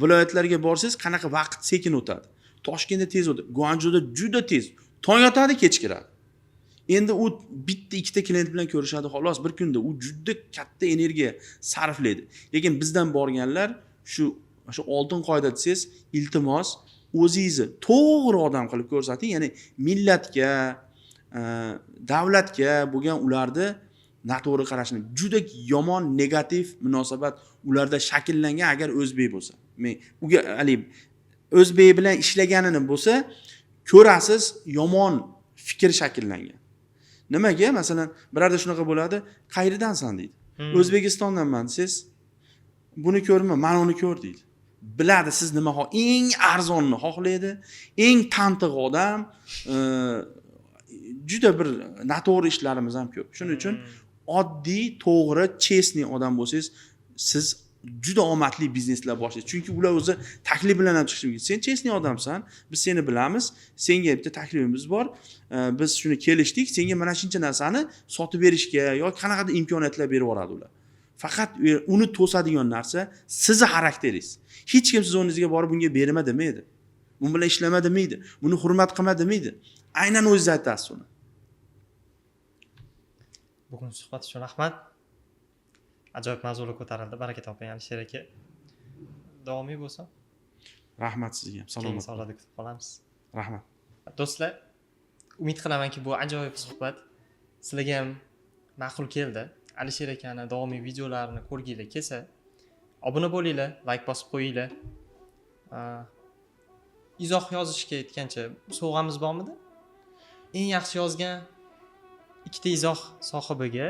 viloyatlarga borsangiz, qanaqa vaqt sekin o'tadi. Toshkentda tez o'tadi, Guanzhouda juda tez. Tong otadi, kech kiradi. Endi u bitta ikkita klient bilan ko'rishadi, xolos bir kunda u juda katta energiya sarflaydi. Lekin bizdan borganlar shu oltin qoida desangiz, iltimos o'zingizni to'g'ri odam qilib ko'rsating. Ya'ni millatga, davlatga bo'lgan ularni noto'g'ri qarashni, juda yomon negativ munosabat ularda shakllangan agar o'zbek bo'lsa. Men uga o'zbek bilan ishlaganini bo'lsa, ko'rasiz yomon fikr shakllangan. Nimaga? Masalan, birarda shunaqa bo'ladi, qayerdansan deydi. O'zbekistondanman desangiz, buni ko'rma, mana uni ko'r deydi. Biladi siz nima eng arzonni xohlaydi, eng tantiq odam, juda bir noto'g'ri ishlarimiz ham ko'p. Shuning uchun oddiy, to'g'ri, chestniy odam bo'lsangiz, siz juda omadli bizneslar boshlaysiz. Chunki ular o'zi taklif bilan ham chiqishi mumkin. Sen chestniy odamsan, biz seni bilamiz, senga bitta taklifimiz bor. Biz shuni kelishdik, senga mana shuncha narsani sotib berishga yoki qanaqadir imkoniyatlar berib yuboradi ular. Faqat uni to'sadigan narsa sizni xarakteringiz. Hech kim siz o'rningizga borib bunga berma demaydi. Bu bilan ishlama demaydi. Buni hurmat qilma demaydi. Aynan o'zingiz aytasiz uni. Bugun suhbat uchun rahmat. Ajoyib mavzular ko'tarildi. Baraka toping Alisher aka. Davomiy bo'lsin. Rahmat sizga. Salomat. Sog'likda kutib qolamiz. Rahmat. Do'stlar, umid qilamanki bu ajoyib suhbat sizlarga ham ma'qul keldi. Alisher akani davomiy videolarini ko'rginglar kelsa, obuna bo'linglar, like bosib qo'yinglar. Izoh yozishga aytgancha sovg'amiz bormidi? Eng yaxshi yozgan ikkita izoh sohibiga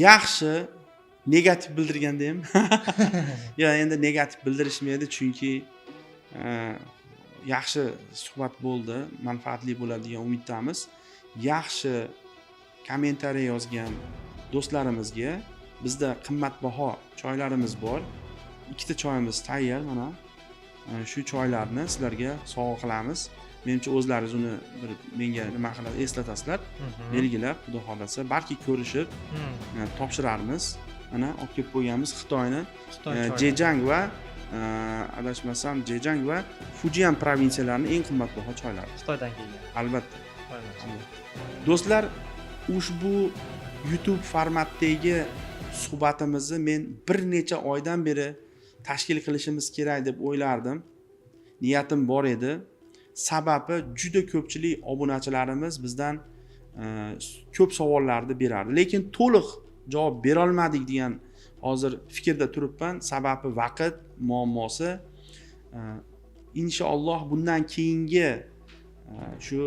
yaxshi negativ bildirganda ham yo endi negativ bildirishmaydi, chunki yaxshi suhbat bo'ldi, manfaatli bo'ladi degan umiddamiz. Yaxshi kommentariy yozgan do'stlarimizga bizda qimmatbaho choylarimiz bor. Ikkita choyimiz tayyor mana. Shu choylarni sizlarga sovg'a qilamiz. Menimcha o'zlaringiz uni bir menga nima qiladi eslatasizlar. Belgilab, xudo xolasa, balki ko'rishib topshirarmiz. Mana olib kelib qo'yganmiz Xitoyni Jejang va adashmasam Jejang va Fujian provinsiyalarining eng qimmatbaho choylari. Xitoydan kelgan. Albatta. Do'stlar, ushbu YouTube formatdagi suhbatimizni men bir necha oydan beri tashkil qilishimiz kerak deb o'ylardim. Niyatim bor edi. Sababi juda ko'pchilik obunachilarimiz bizdan ko'p savollarni berardi, lekin to'liq javob bera olmadik degan hozir fikrda turibman, sababi vaqt muammosi. Inshaalloh bundan keyingi shu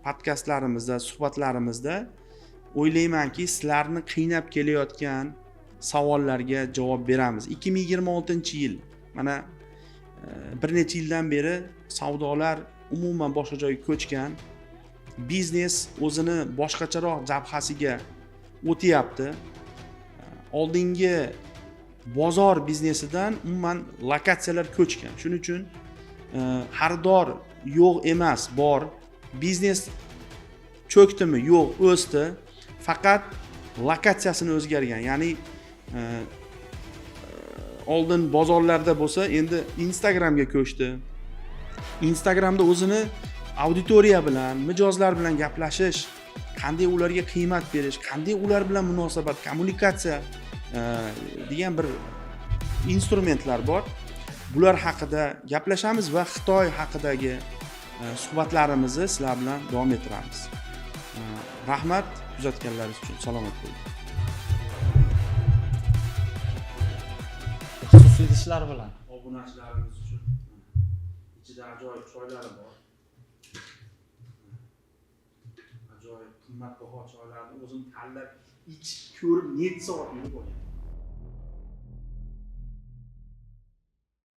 podkastlarimizda, suhbatlarimizda o'ylaymanki, sizlarni qiynab kelayotgan savollarga javob beramiz. 2026-yil mana bir necha yildan beri savdolar umuman boshqa joyga ko'chgan, biznes o'zini boshqacharoq jabhasiga o'tyapti. Oldingi bozor biznesidan umuman lokatsiyalar ko'chgan. Shuning uchun xaridor yo'q emas, bor. Biznes cho'kdimi? Yo'q, o'sdi. Faqat lokatsiyasini o'zgargan. Ya'ni oldin bozorlarda bo'lsa, endi Instagramga ko'chdi. Instagramda o'zini auditoriya bilan, mijozlar bilan gaplashish, qanday ularga qiymat berish, qanday ular bilan munosabat, kommunikatsiya degan bir instrumentlar bor. Bular haqida gaplashamiz va Xitoy haqidagi suhbatlarimizni sizlar bilan davom ettiramiz. Rahmat kuzatganlaringiz uchun. Salomat bo'ling. Xususiy idishlar bilan. Obunachilarimiz uchun ichida ajoyib choylari bor. Ajoyib qimmatbaho choylarni o'zim tanlab ichib ko'rib, net soat yurib olgan.